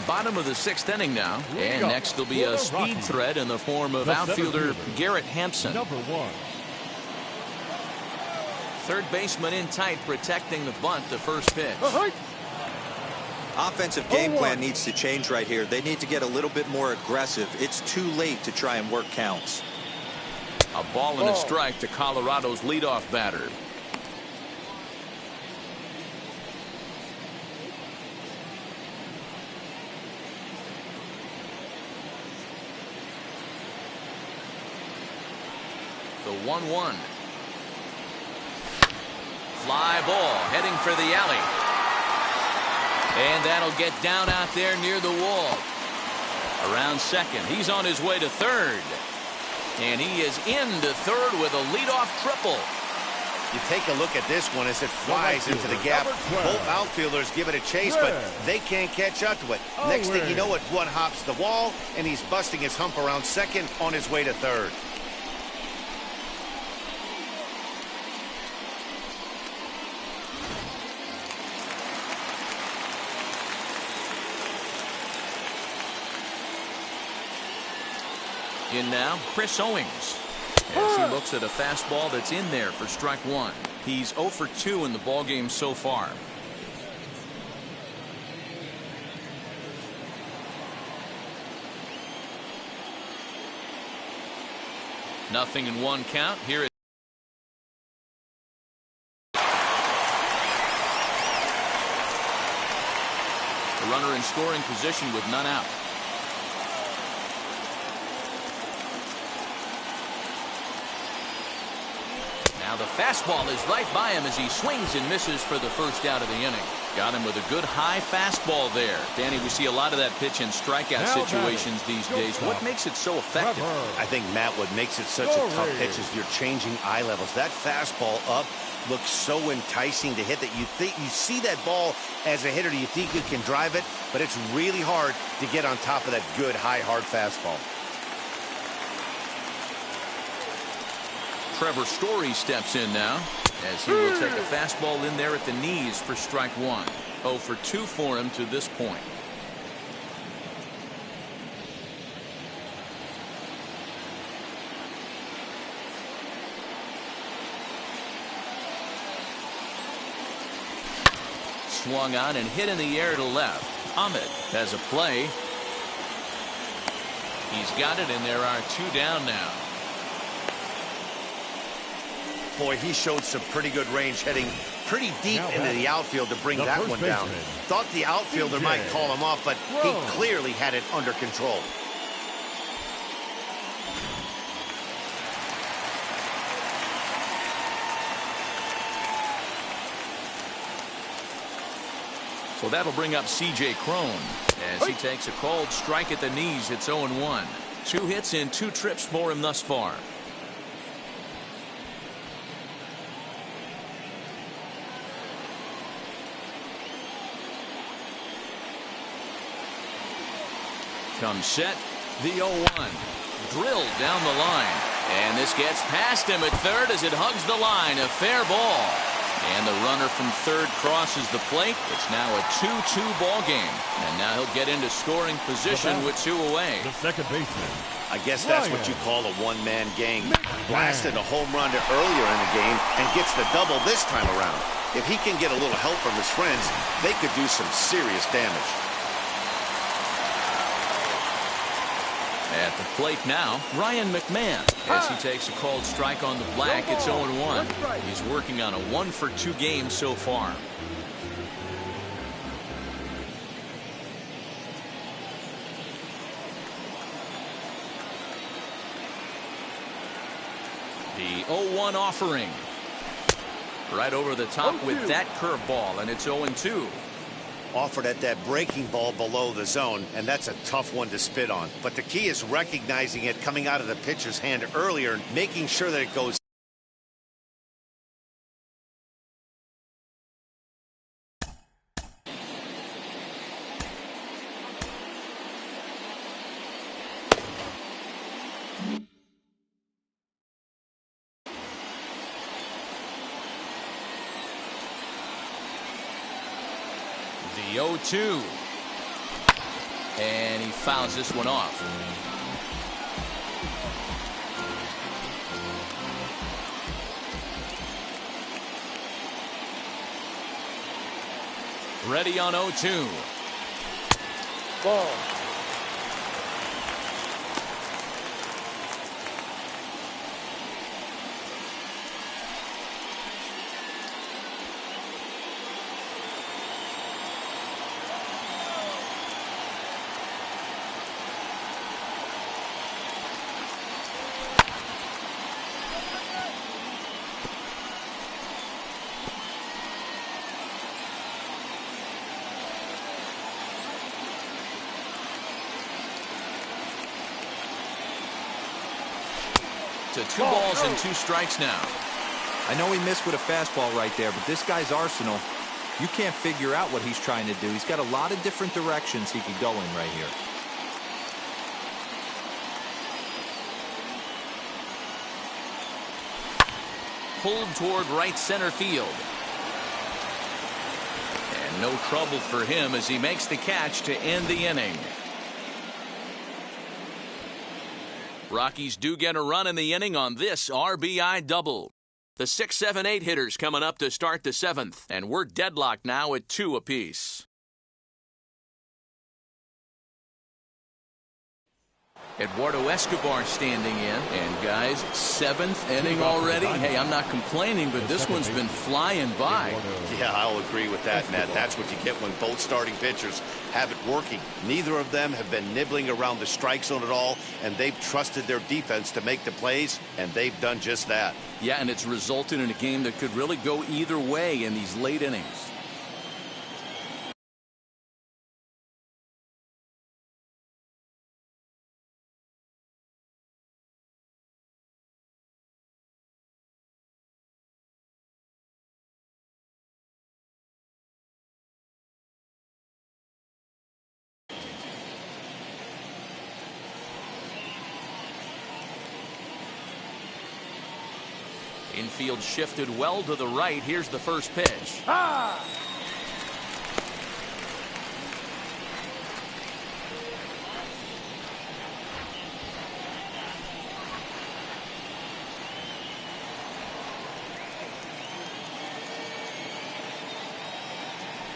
Bottom of the sixth inning now, and next will be a speed threat in the form of outfielder Garrett Hampson. Number 1. Third baseman in tight, protecting the bunt. The first pitch. Offensive game plan needs to change right here. They need to get a little bit more aggressive. It's too late to try and work counts. A ball and a strike to Colorado's leadoff batter. The 1-1. Fly ball heading for the alley. And that'll get down out there near the wall. Around second. He's on his way to third. And he is into third with a leadoff triple. You take a look at this one as it flies into the gap. Both outfielders give it a chase, but they can't catch up to it. Next thing you know, it one hops the wall, and he's busting his hump around second on his way to third. In now, Chris Owings, as he looks at a fastball that's in there for strike one. He's 0 for 2 in the ballgame so far. Nothing in 1 count. Here it the runner in scoring position with none out. Now the fastball is right by him as he swings and misses for the first out of the inning. Got him with a good high fastball there. Danny, we see a lot of that pitch in strikeout situations these days. What makes it so effective? I think, Matt, what makes it such a tough pitch is you're changing eye levels. That fastball up looks so enticing to hit that you see that ball as a hitter, you think you can drive it, but it's really hard to get on top of that good, high, hard fastball. Trevor Story steps in now as he will take a fastball in there at the knees for strike one. 0 for 2 for him to this point. Swung on and hit in the air to left. Ahmed has a play. He's got it, and there are 2 down now. Boy, he showed some pretty good range, heading pretty deep into the outfield to bring that one down. Thought the outfielder might call him off, but he clearly had it under control. So that'll bring up C.J. Cron as he takes a called strike at the knees. It's 0-1. 2 hits in 2 trips for him thus far. Comes set, the 0-1. Drilled down the line. And this gets past him at third as it hugs the line. A fair ball. And the runner from third crosses the plate. It's now a 2-2 ball game. And now he'll get into scoring position with 2 away. The second baseman. I guess that's what you call a one-man gang. Blasted a home run earlier in the game and gets the double this time around. If he can get a little help from his friends, they could do some serious damage. At the plate now, Ryan Mcmahon as he takes a called strike on the black. It's 0-1. He's working on a 1 for 2 game so far. The 0-1 offering. Right over the top with that curveball, and it's 0-2. Offered at that breaking ball below the zone, and that's a tough one to spit on. But the key is recognizing it coming out of the pitcher's hand earlier and making sure that it goes. The 0-2. And he fouls this one off. Ready on 0-2. Ball. To 2 balls and 2 strikes now. I know he missed with a fastball right there, but this guy's arsenal, you can't figure out what he's trying to do. He's got a lot of different directions he could go in right here. Pulled toward right center field. And no trouble for him as he makes the catch to end the inning. Rockies do get a run in the inning on this RBI double. The 6, 7, 8 hitters coming up to start the 7th, and we're deadlocked now at 2 apiece. Eduardo Escobar standing in, and guys, 7th inning already. Hey, I'm not complaining, but this one's been flying by. Yeah, I'll agree with that, Matt. That's what you get when both starting pitchers have it working. Neither of them have been nibbling around the strike zone at all, and they've trusted their defense to make the plays, and they've done just that. Yeah, and it's resulted in a game that could really go either way in these late innings. Infield shifted well to the right. Here's the first pitch.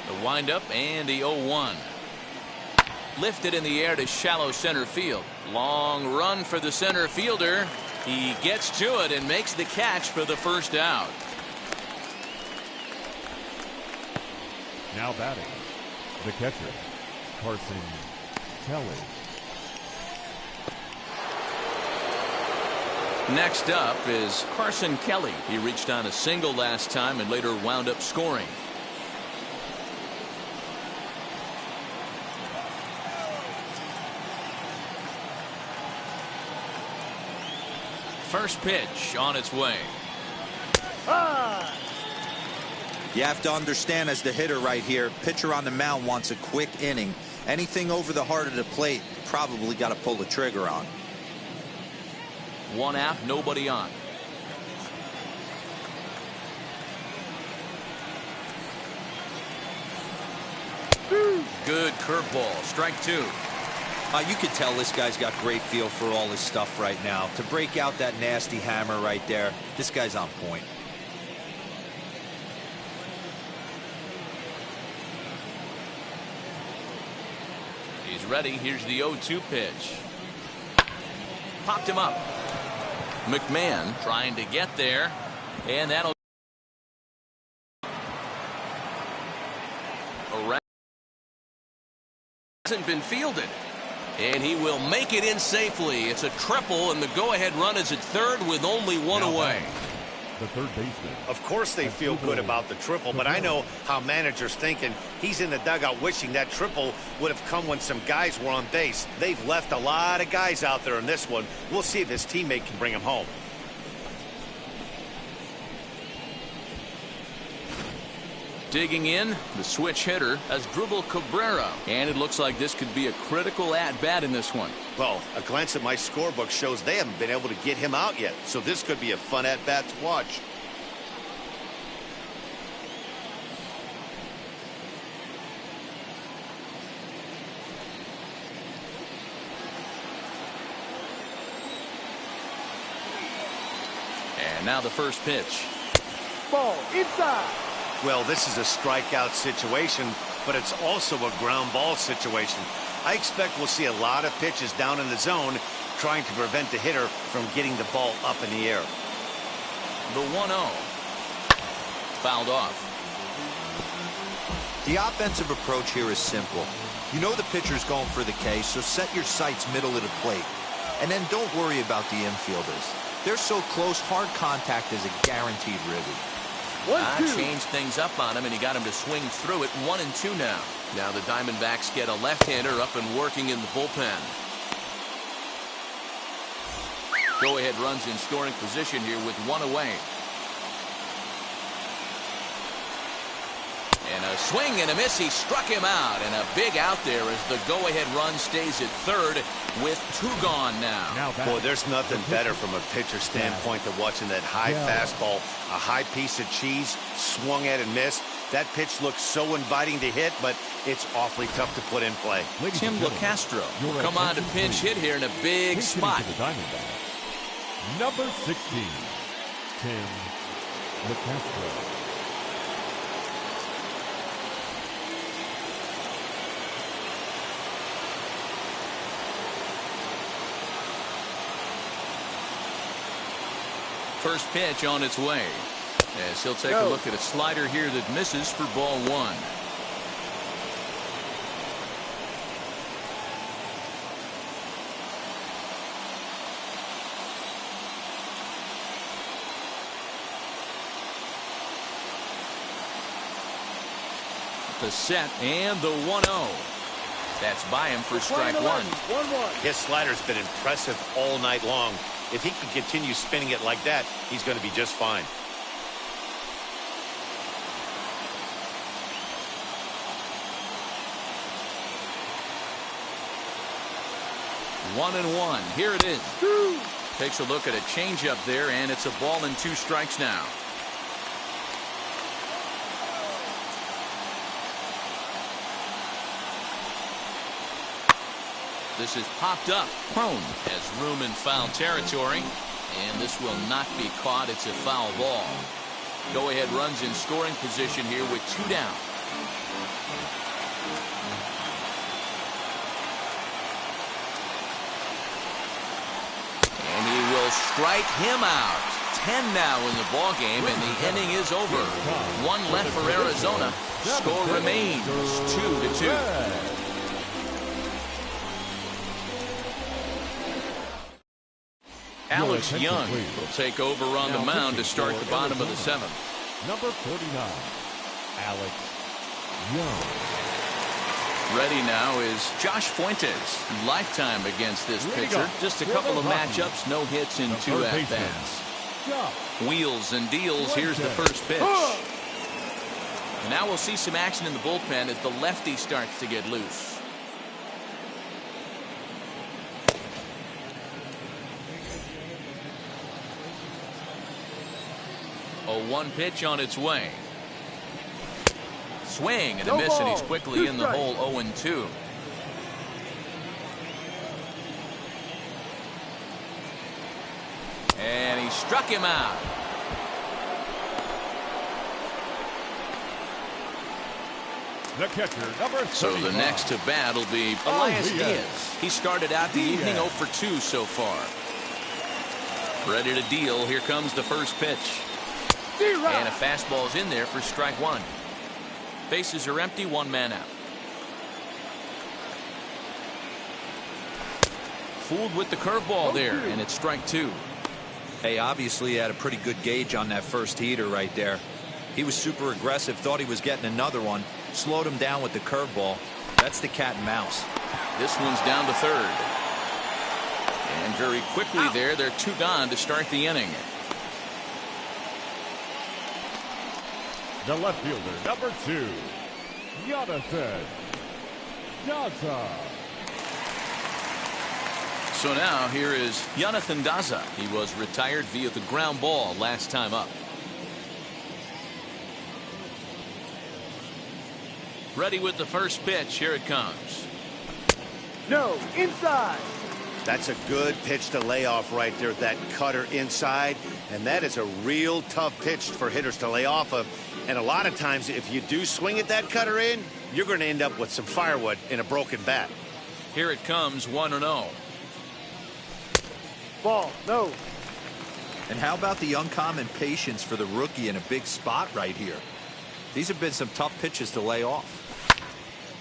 The windup and the 0-1. Lifted in the air to shallow center field. Long run for the center fielder. He gets to it and makes the catch for the first out. Now batting, the catcher, Carson Kelly. Next up is Carson Kelly. He reached on a single last time and later wound up scoring. First pitch on its way. You have to understand, as the hitter right here, pitcher on the mound wants a quick inning. Anything over the heart of the plate, probably got to pull the trigger on. One out, nobody on. Good curveball, strike two. You can tell this guy's got great feel for all his stuff right now. To break out that nasty hammer right there, this guy's on point. He's ready. Here's the 0-2 pitch. Popped him up. Mcmahon trying to get there, and that'll hasn't been fielded, and he will make it in safely. It's a triple, and the go-ahead run is at third with only one away. The third baseman. Of course they feel good about the triple, but I know how managers thinking. He's in the dugout wishing that triple would have come when some guys were on base. They've left a lot of guys out there in this one. We'll see if his teammate can bring him home. Digging in, the switch hitter, Eduardo Escobar, and it looks like this could be a critical at-bat in this one. Well, a glance at my scorebook shows they haven't been able to get him out yet, so this could be a fun at-bat to watch. And now the first pitch. Ball inside. Well, this is a strikeout situation, but it's also a ground ball situation. I expect we'll see a lot of pitches down in the zone trying to prevent the hitter from getting the ball up in the air. The 1-0. Fouled off. The offensive approach here is simple. You know the pitcher's going for the K, so set your sights middle of the plate. And then don't worry about the infielders. They're so close, hard contact is a guaranteed ribby. Changed things up on him, and he got him to swing through it. 1-2 now. Now the Diamondbacks get a left-hander up and working in the bullpen. Go-ahead runs in scoring position here with one away. And a swing and a miss. He struck him out, and a big out there as the go-ahead run stays at third with two gone now. Boy, there's nothing better from a pitcher standpoint than watching that high fastball, a high piece of cheese, swung at and missed. That pitch looks so inviting to hit, but it's awfully tough to put in play. Tim LaCastro will come on to pinch hit here in a big spot. Number 16, Tim LaCastro. First pitch on its way, as he'll take a look at a slider here that misses for ball one. The set and the 1-0. That's by him for strike one. 1-1. His slider's been impressive all night long. If he can continue spinning it like that, he's going to be just fine. One and one. Here it is. Takes a look at a changeup there, and it's a ball and 2 strikes now. This is popped up. Prone has room in foul territory, and this will not be caught. It's a foul ball. Go ahead runs in scoring position here with 2 down. And he will strike him out. 10 now in the ball game, and the inning is over. 1 left for Arizona. Score remains 2-2. Alex Young will take over on the mound to start the bottom of the 7th. Number 49, Alex Young. Ready now is Josh Fuentes. Lifetime against this pitcher. Just a couple of matchups, no hits in 2 at-bats. Wheels and deals. Here's the first pitch. And now we'll see some action in the bullpen as the lefty starts to get loose. A 1 pitch on its way. Swing and a miss, and he's quickly in the hole. 0-2. And he struck him out. The catcher, number 35. So the next to bat will be Elias Diaz. He started out the evening 0 for 2 so far. Ready to deal. Here comes the first pitch. And a fastball's in there for strike 1. Bases are empty, 1 man out. Fooled with the curveball there, and it's strike 2. Hey, obviously he had a pretty good gauge on that first heater right there. He was super aggressive, thought he was getting another one, slowed him down with the curveball. That's the cat and mouse. This one's down to 3rd. And very quickly there, they're 2 gone to start the inning. The left fielder, number 2, Jonathan Dazza. So now here is Jonathan Dazza. He was retired via the ground ball last time up. Ready with the first pitch. Here it comes. No, inside. That's a good pitch to lay off right there. That cutter inside. And that is a real tough pitch for hitters to lay off of. And a lot of times, if you do swing at that cutter in, you're going to end up with some firewood in a broken bat. Here it comes, 1-0. Ball, no. And how about the uncommon patience for the rookie in a big spot right here? These have been some tough pitches to lay off.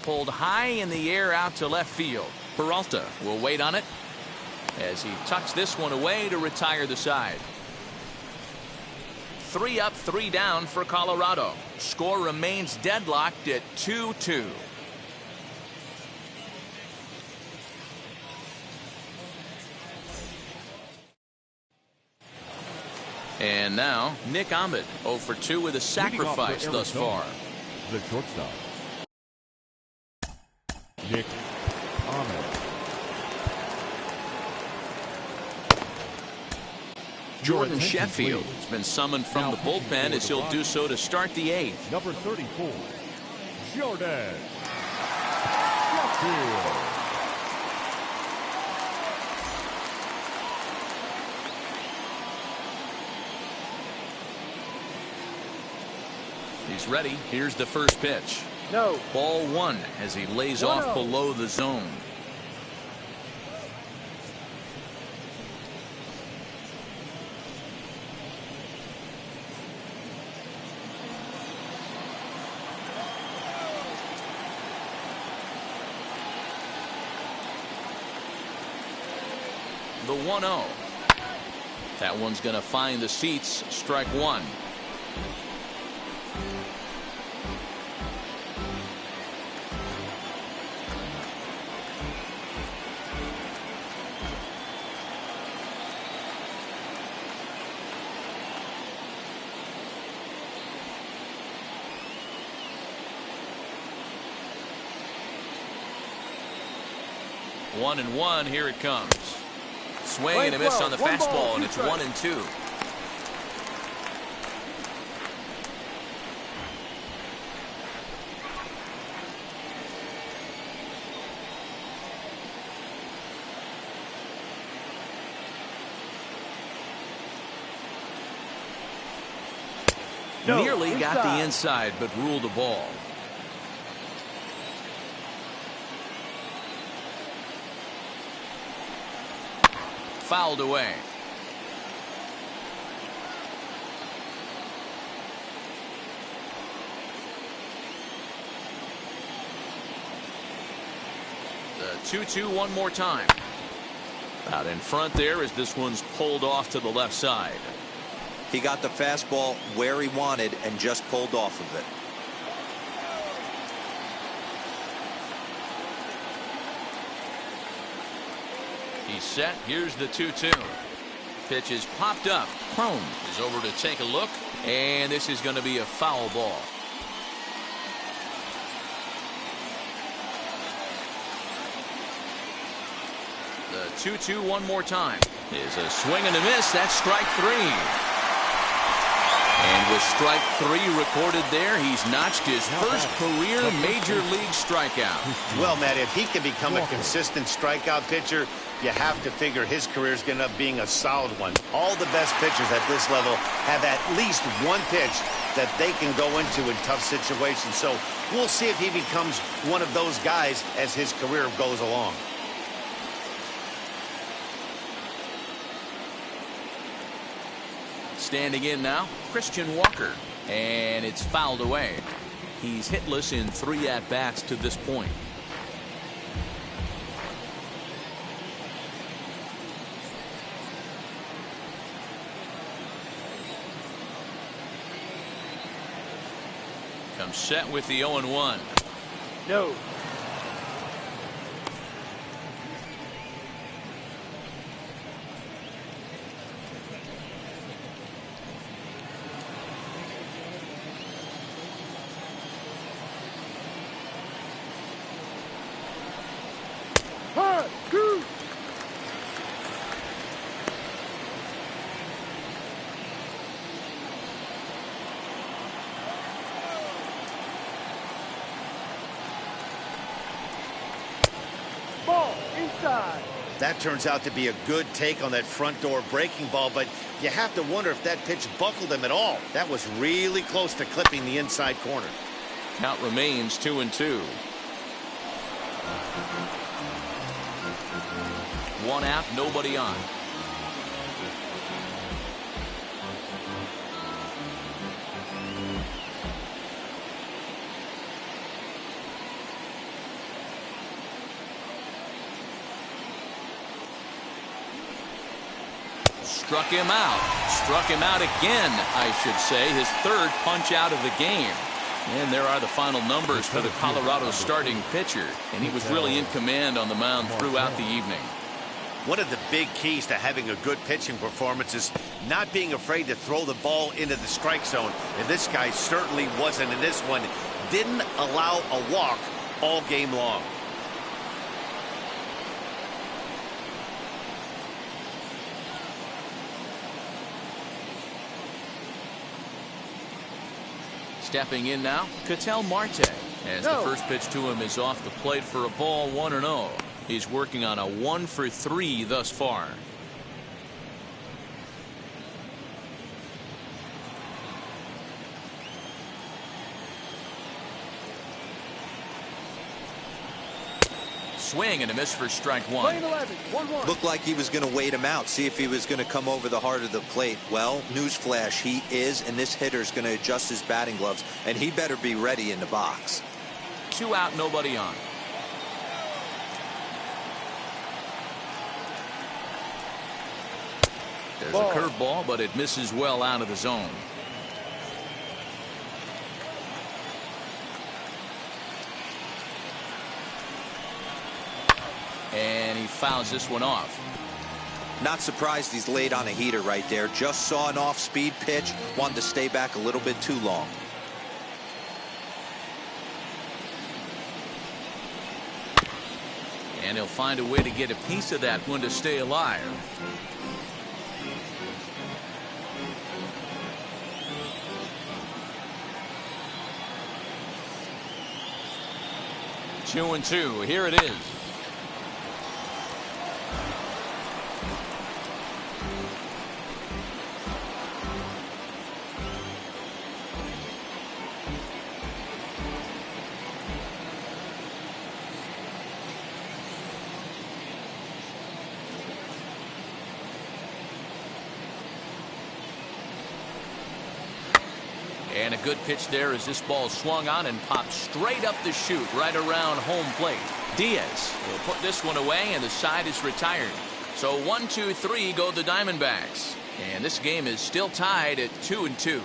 Pulled high in the air out to left field. Peralta will wait on it as he tucks this one away to retire the side. 3 up, 3 down for Colorado. Score remains deadlocked at 2-2. And now Nick Ahmed 0 for 2 with a sacrifice thus far. The shortstop, Nick Ahmed. Jordan Sheffield has been summoned from the bullpen as he'll do so to start the 8th. Number 34, Jordan Sheffield. He's ready. Here's the first pitch. No. Ball 1 as he lays off below the zone. The 1-0. That one's going to find the seats. Strike 1. One and one. Here it comes. swing and a miss on the fastball, and it's 1-2. Nearly got the inside, but ruled the ball. Fouled away. The 2-2 one more time. Out in front there as this one's pulled off to the left side. He got the fastball where he wanted and just pulled off of it. He's set. Here's the 2-2. Pitch is popped up. Crone is over to take a look, and this is going to be a foul ball. The 2-2 one more time is a swing and a miss. That's strike 3. And with strike 3 recorded there, he's notched his first career major league strikeout. Well, Matt, if he can become a consistent strikeout pitcher, you have to figure his career is going to end up being a solid one. All the best pitchers at this level have at least one pitch that they can go into in tough situations. So we'll see if he becomes one of those guys as his career goes along. Standing in now, Christian Walker, and it's fouled away. He's hitless in 3 at-bats to this point. Comes set with the 0-1. No. That turns out to be a good take on that front door breaking ball, but you have to wonder if that pitch buckled him at all. That was really close to clipping the inside corner. Count remains 2-2. 1 out, nobody on. Struck him out. Struck him out again, I should say. His 3rd punch out of the game. And there are the final numbers for the Colorado starting pitcher. And he was really in command on the mound throughout the evening. One of the big keys to having a good pitching performance is not being afraid to throw the ball into the strike zone. And this guy certainly wasn't in this one. Didn't allow a walk all game long. Stepping in now, Ketel Marte, as the first pitch to him is off the plate for a ball, 1-0. He's working on a 1-for-3 thus far. Swing and a miss for strike 1. Looked like he was going to wait him out, see if he was going to come over the heart of the plate. Well, newsflash, he is, and this hitter's going to adjust his batting gloves, and he better be ready in the box. 2 out, nobody on. There's a curveball, but it misses well out of the zone. And he fouls this one off. Not surprised he's laid on a heater right there. Just saw an off-speed pitch. Wanted to stay back a little bit too long. And he'll find a way to get a piece of that one to stay alive. Two and two. Here it is. And a good pitch there as this ball swung on and popped straight up the chute right around home plate. Diaz will put this one away, and the side is retired. So 1-2-3 go the Diamondbacks. And this game is still tied at 2-2.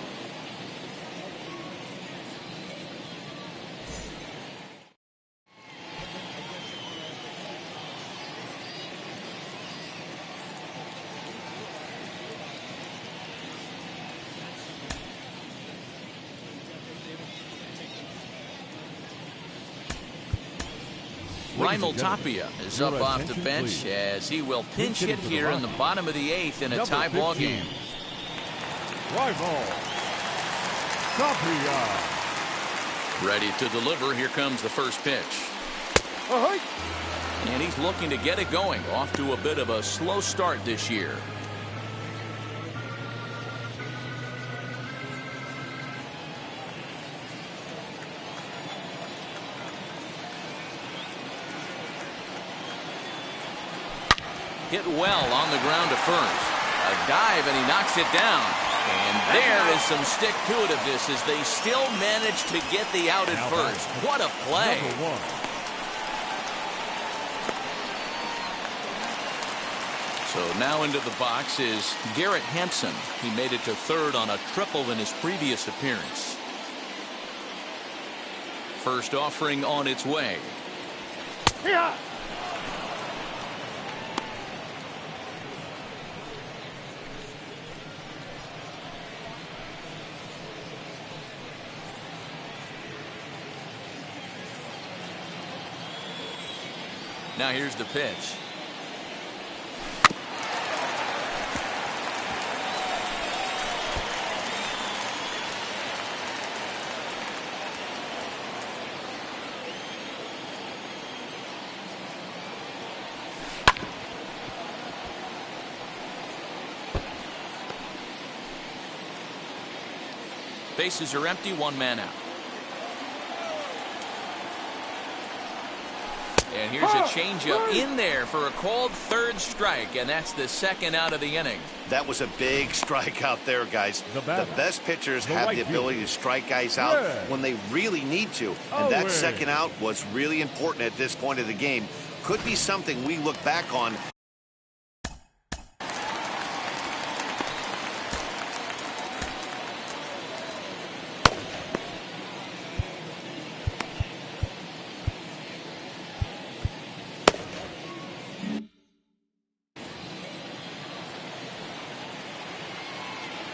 Raimel Tapia is up off the bench as he will pinch hit here in the bottom of the 8th in a tie ball game. Raimel Tapia. Ready to deliver. Here comes the first pitch. And he's looking to get it going. Off to a bit of a slow start this year. Hit well on the ground to first. A dive, and he knocks it down. And there is some stick-to-itiveness as they still manage to get the out at first. What a play. So now into the box is Garrett Hampson. He made it to third on a triple in his previous appearance. First offering on its way. Yeah. Now here's the pitch. Bases are empty, one man out. And here's a changeup in there for a called third strike, and that's the second out of the inning. That was a big strikeout there, guys. The best pitchers have the ability to strike guys out when they really need to. And that second out was really important at this point of the game. Could be something we look back on.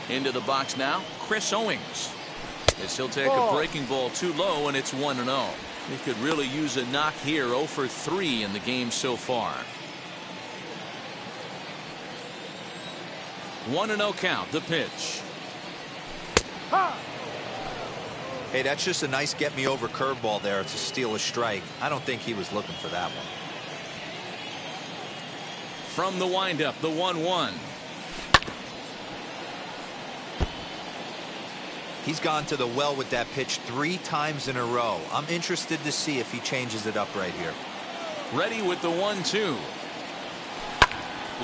Into the box now, Chris Owings. As he'll take a breaking ball too low, and it's 1-0. He could really use a knock here. 0 for 3 in the game so far. 1-0 count, the pitch. Hey, that's just a nice get-me-over curveball there to steal a strike. I don't think he was looking for that one. From the windup, the 1-1. He's gone to the well with that pitch 3 times in a row. I'm interested to see if he changes it up right here. Ready with the 1-2.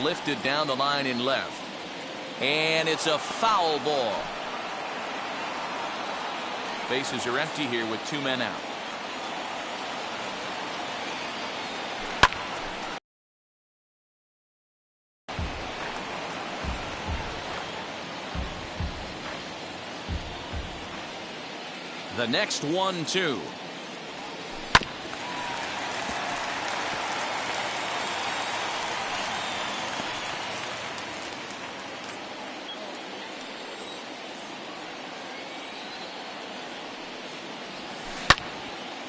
Lifted down the line in left. And it's a foul ball. Bases are empty here with 2 men out. The next 1-2.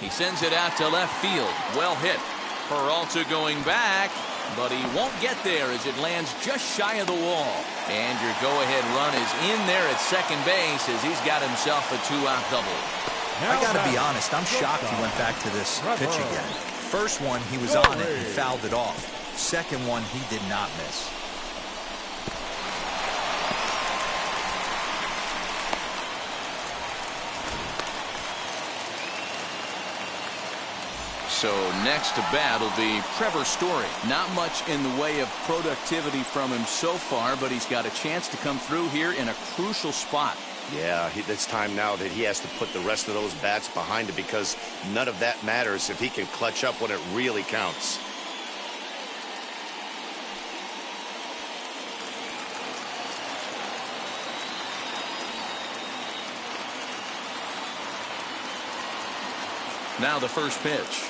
He sends it out to left field. Well hit. Peralta going back, but he won't get there as it lands just shy of the wall. And your go-ahead run is in there at second base as he's got himself a two-out double. I got to be honest, I'm shocked he went back to this pitch again. First one, he was on it and fouled it off. Second one, he did not miss. So next to bat will be Trevor Story. Not much in the way of productivity from him so far, but he's got a chance to come through here in a crucial spot. Yeah, it's time now that he has to put the rest of those bats behind it, because none of that matters if he can clutch up when it really counts. Now the first pitch.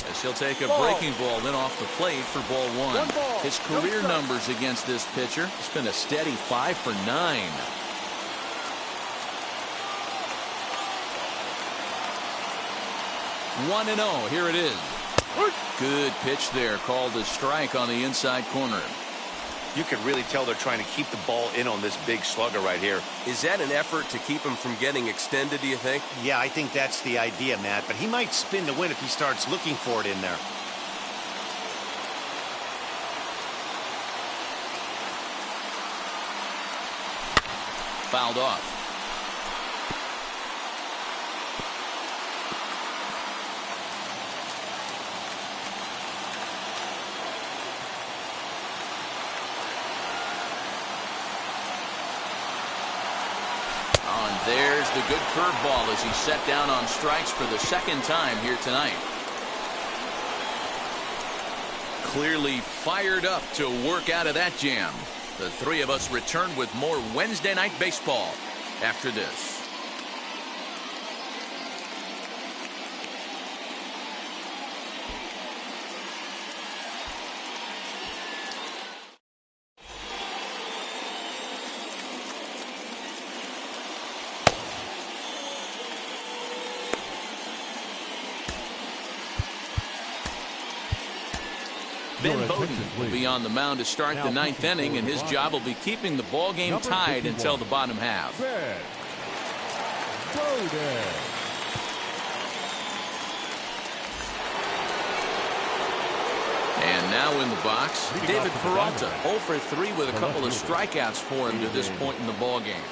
As he'll take a breaking ball in off the plate for ball one. His career numbers against this pitcher, it's been a steady 5 for 9. 1-0. Here it is. Good pitch there, called a strike on the inside corner. You can really tell they're trying to keep the ball in on this big slugger right here. Is that an effort to keep him from getting extended, do you think? Yeah, I think that's the idea, Matt, but he might spin to win if he starts looking for it in there. Fouled off. There's the good curveball as he's set down on strikes for the second time here tonight. Clearly fired up to work out of that jam. The three of us return with more Wednesday Night Baseball after this. Ben Bowden will be on the mound to start the ninth inning, and his job will be keeping the ball game tied until the bottom half. And now in the box, David Peralta, 0 for 3 with a couple of strikeouts for him to this point in the ball game.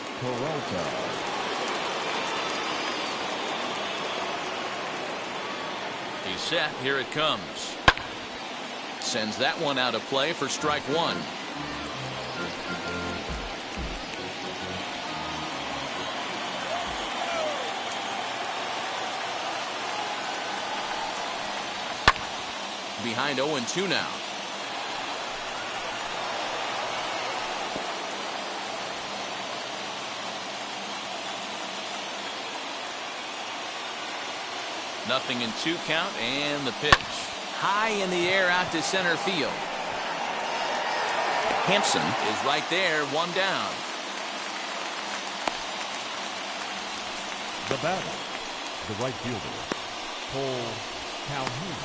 He's set. Here it comes. Sends that one out of play for strike one. Behind 0-2 now. Nothing in 2 count, and the pitch. High in the air out to center field. Hampson is right there, 1 down. The batter, the right fielder, Calhoun.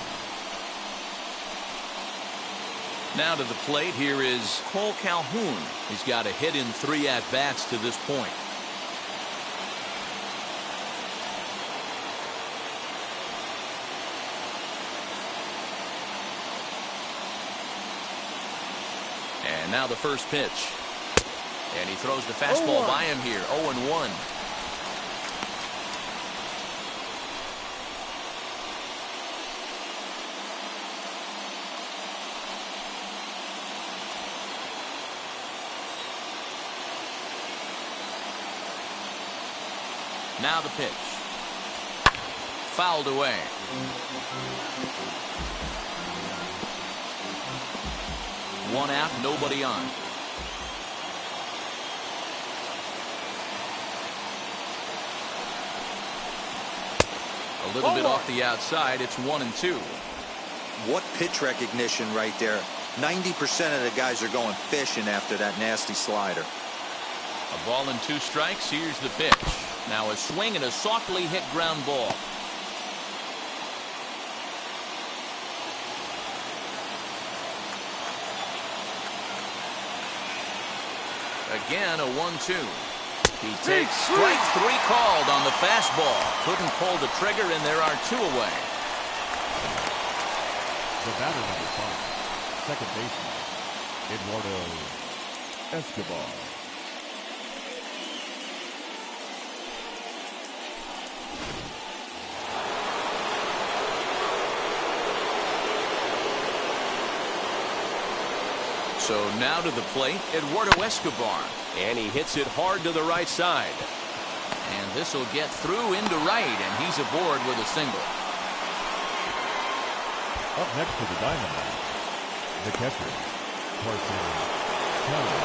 Now to the plate, here is Cole Calhoun. He's got a hit in 3 at-bats to this point. And now the first pitch. And he throws the fastball by him here. 0-1. Now the pitch. Fouled away. One out, nobody on. A little bit off the outside. It's 1-2. What pitch recognition right there. 90% of the guys are going fishing after that nasty slider. A ball and 2 strikes. Here's the pitch. Now a swing and a softly hit ground ball. Again, a 1-2. He takes strike 3 called on the fastball. Couldn't pull the trigger, and there are 2 away. The batter number 5, second baseman, Eduardo Escobar. So now to the plate, Eduardo Escobar. And he hits it hard to the right side. And this will get through into right, and he's aboard with a single. Up next for the Diamondbacks, the catcher, Carson Kelly.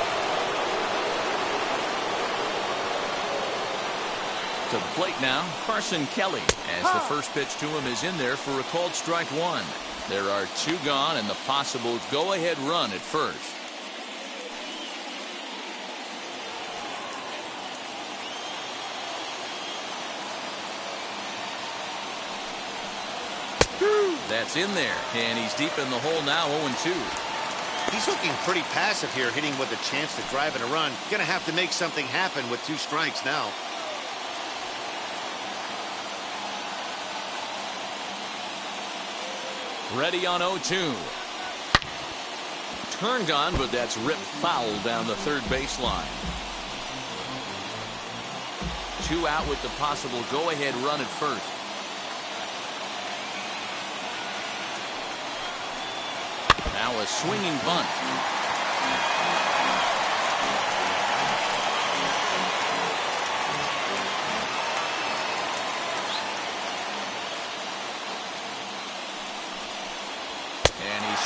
To the plate now, Carson Kelly, as the first pitch to him is in there for a called strike 1. There are 2 gone and the possible go-ahead run at first. That's in there, and he's deep in the hole now, 0-2. He's looking pretty passive here, hitting with a chance to drive in a run. Gonna have to make something happen with 2 strikes now. Ready on 0-2. Turned on, but that's ripped foul down the third baseline. 2 out with the possible go-ahead run at first. Now a swinging bunt.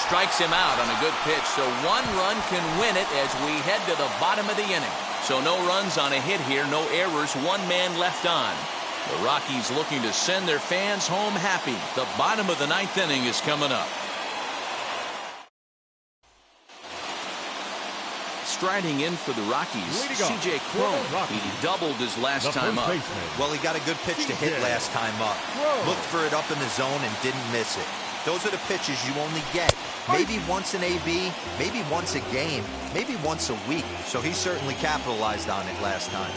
Strikes him out on a good pitch, so 1 run can win it as we head to the bottom of the inning. So no runs on a hit here, no errors, 1 man left on. The Rockies looking to send their fans home happy. The bottom of the 9th inning is coming up. Striding in for the Rockies, C.J. Cron. He doubled his last time up. Well, he got a good pitch to hit last time up. Looked for it up in the zone and didn't miss it. Those are the pitches you only get. Maybe once an AB, maybe once a game, maybe once a week. So he certainly capitalized on it last time.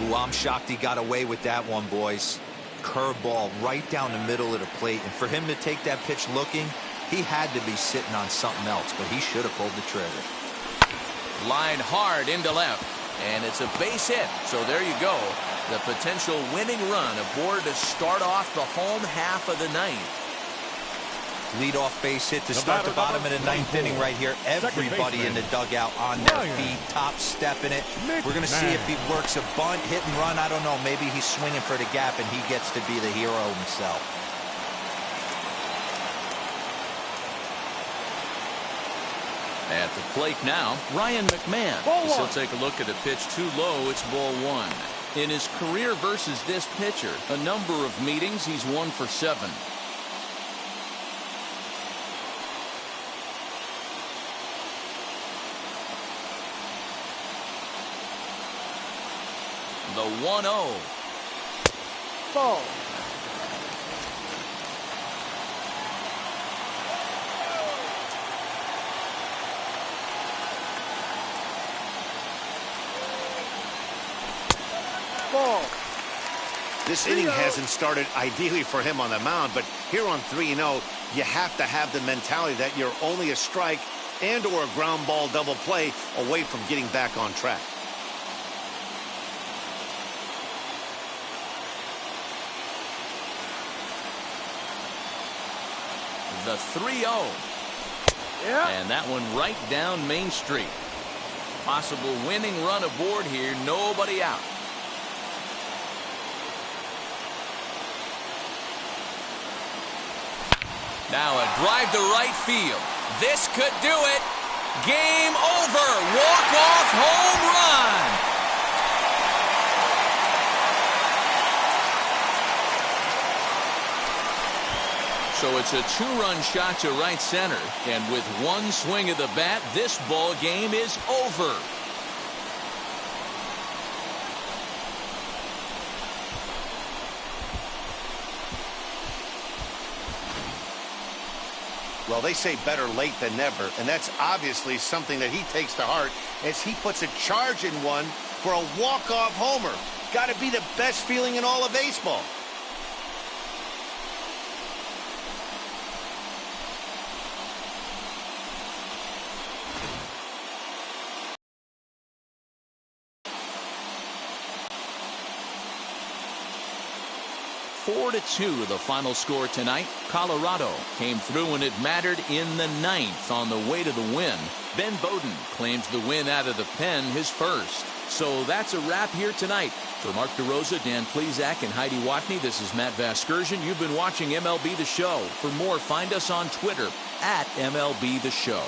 Ooh, I'm shocked he got away with that one, boys. Curveball right down the middle of the plate. And for him to take that pitch looking, he had to be sitting on something else, but he should have pulled the trigger. Line hard into left, and it's a base hit. So there you go. The potential winning run aboard to start off the home half of the 9th. Leadoff base hit to start the bottom of the 9th inning right here. Everybody in the dugout on their feet, top stepping it. We're going to see if he works a bunt, hit and run. I don't know. Maybe he's swinging for the gap and he gets to be the hero himself. At the plate now, Ryan Mcmahon. He'll take a look at a pitch too low. It's ball 1. In his career versus this pitcher, a number of meetings, he's 1 for 7. The 1-0. Ball. Ball. This inning hasn't started ideally for him on the mound, but here on 3-0, you have to have the mentality that you're only a strike and or a ground ball double play away from getting back on track. The 3-0. Yeah. And that one right down Main Street. Possible winning run aboard here. Nobody out. Now a drive to right field. This could do it. Game over. Walk-off home run. So it's a 2-run shot to right center. And with 1 swing of the bat, this ball game is over. Well, they say better late than never, and that's obviously something that he takes to heart as he puts a charge in one for a walk-off homer. Got to be the best feeling in all of baseball. Four to 2, the final score tonight. Colorado came through when it mattered in the 9th on the way to the win. Ben Bowden claims the win out of the pen, his first. So that's a wrap here tonight. For Mark DeRosa, Dan Plezak, and Heidi Watney, this is Matt Vasgersian. You've been watching MLB The Show. For more, find us on Twitter at MLB The Show.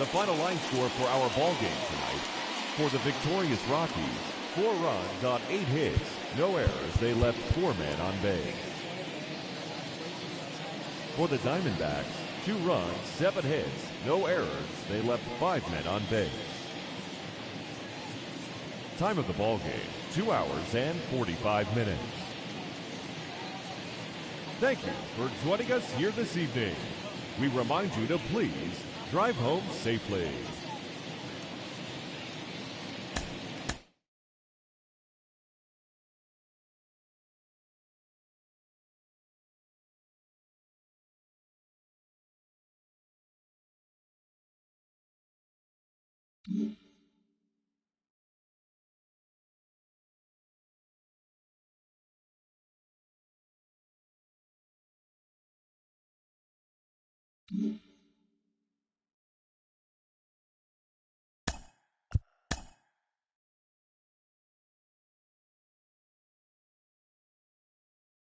The final line score for our ball game tonight. For the victorious Rockies, 4 runs on 8 hits, no errors. They left 4 men on base. For the Diamondbacks, 2 runs, 7 hits, no errors. They left 5 men on base. Time of the ball game, 2 hours and 45 minutes. Thank you for joining us here this evening. We remind you to please drive home safely. Mm-hmm.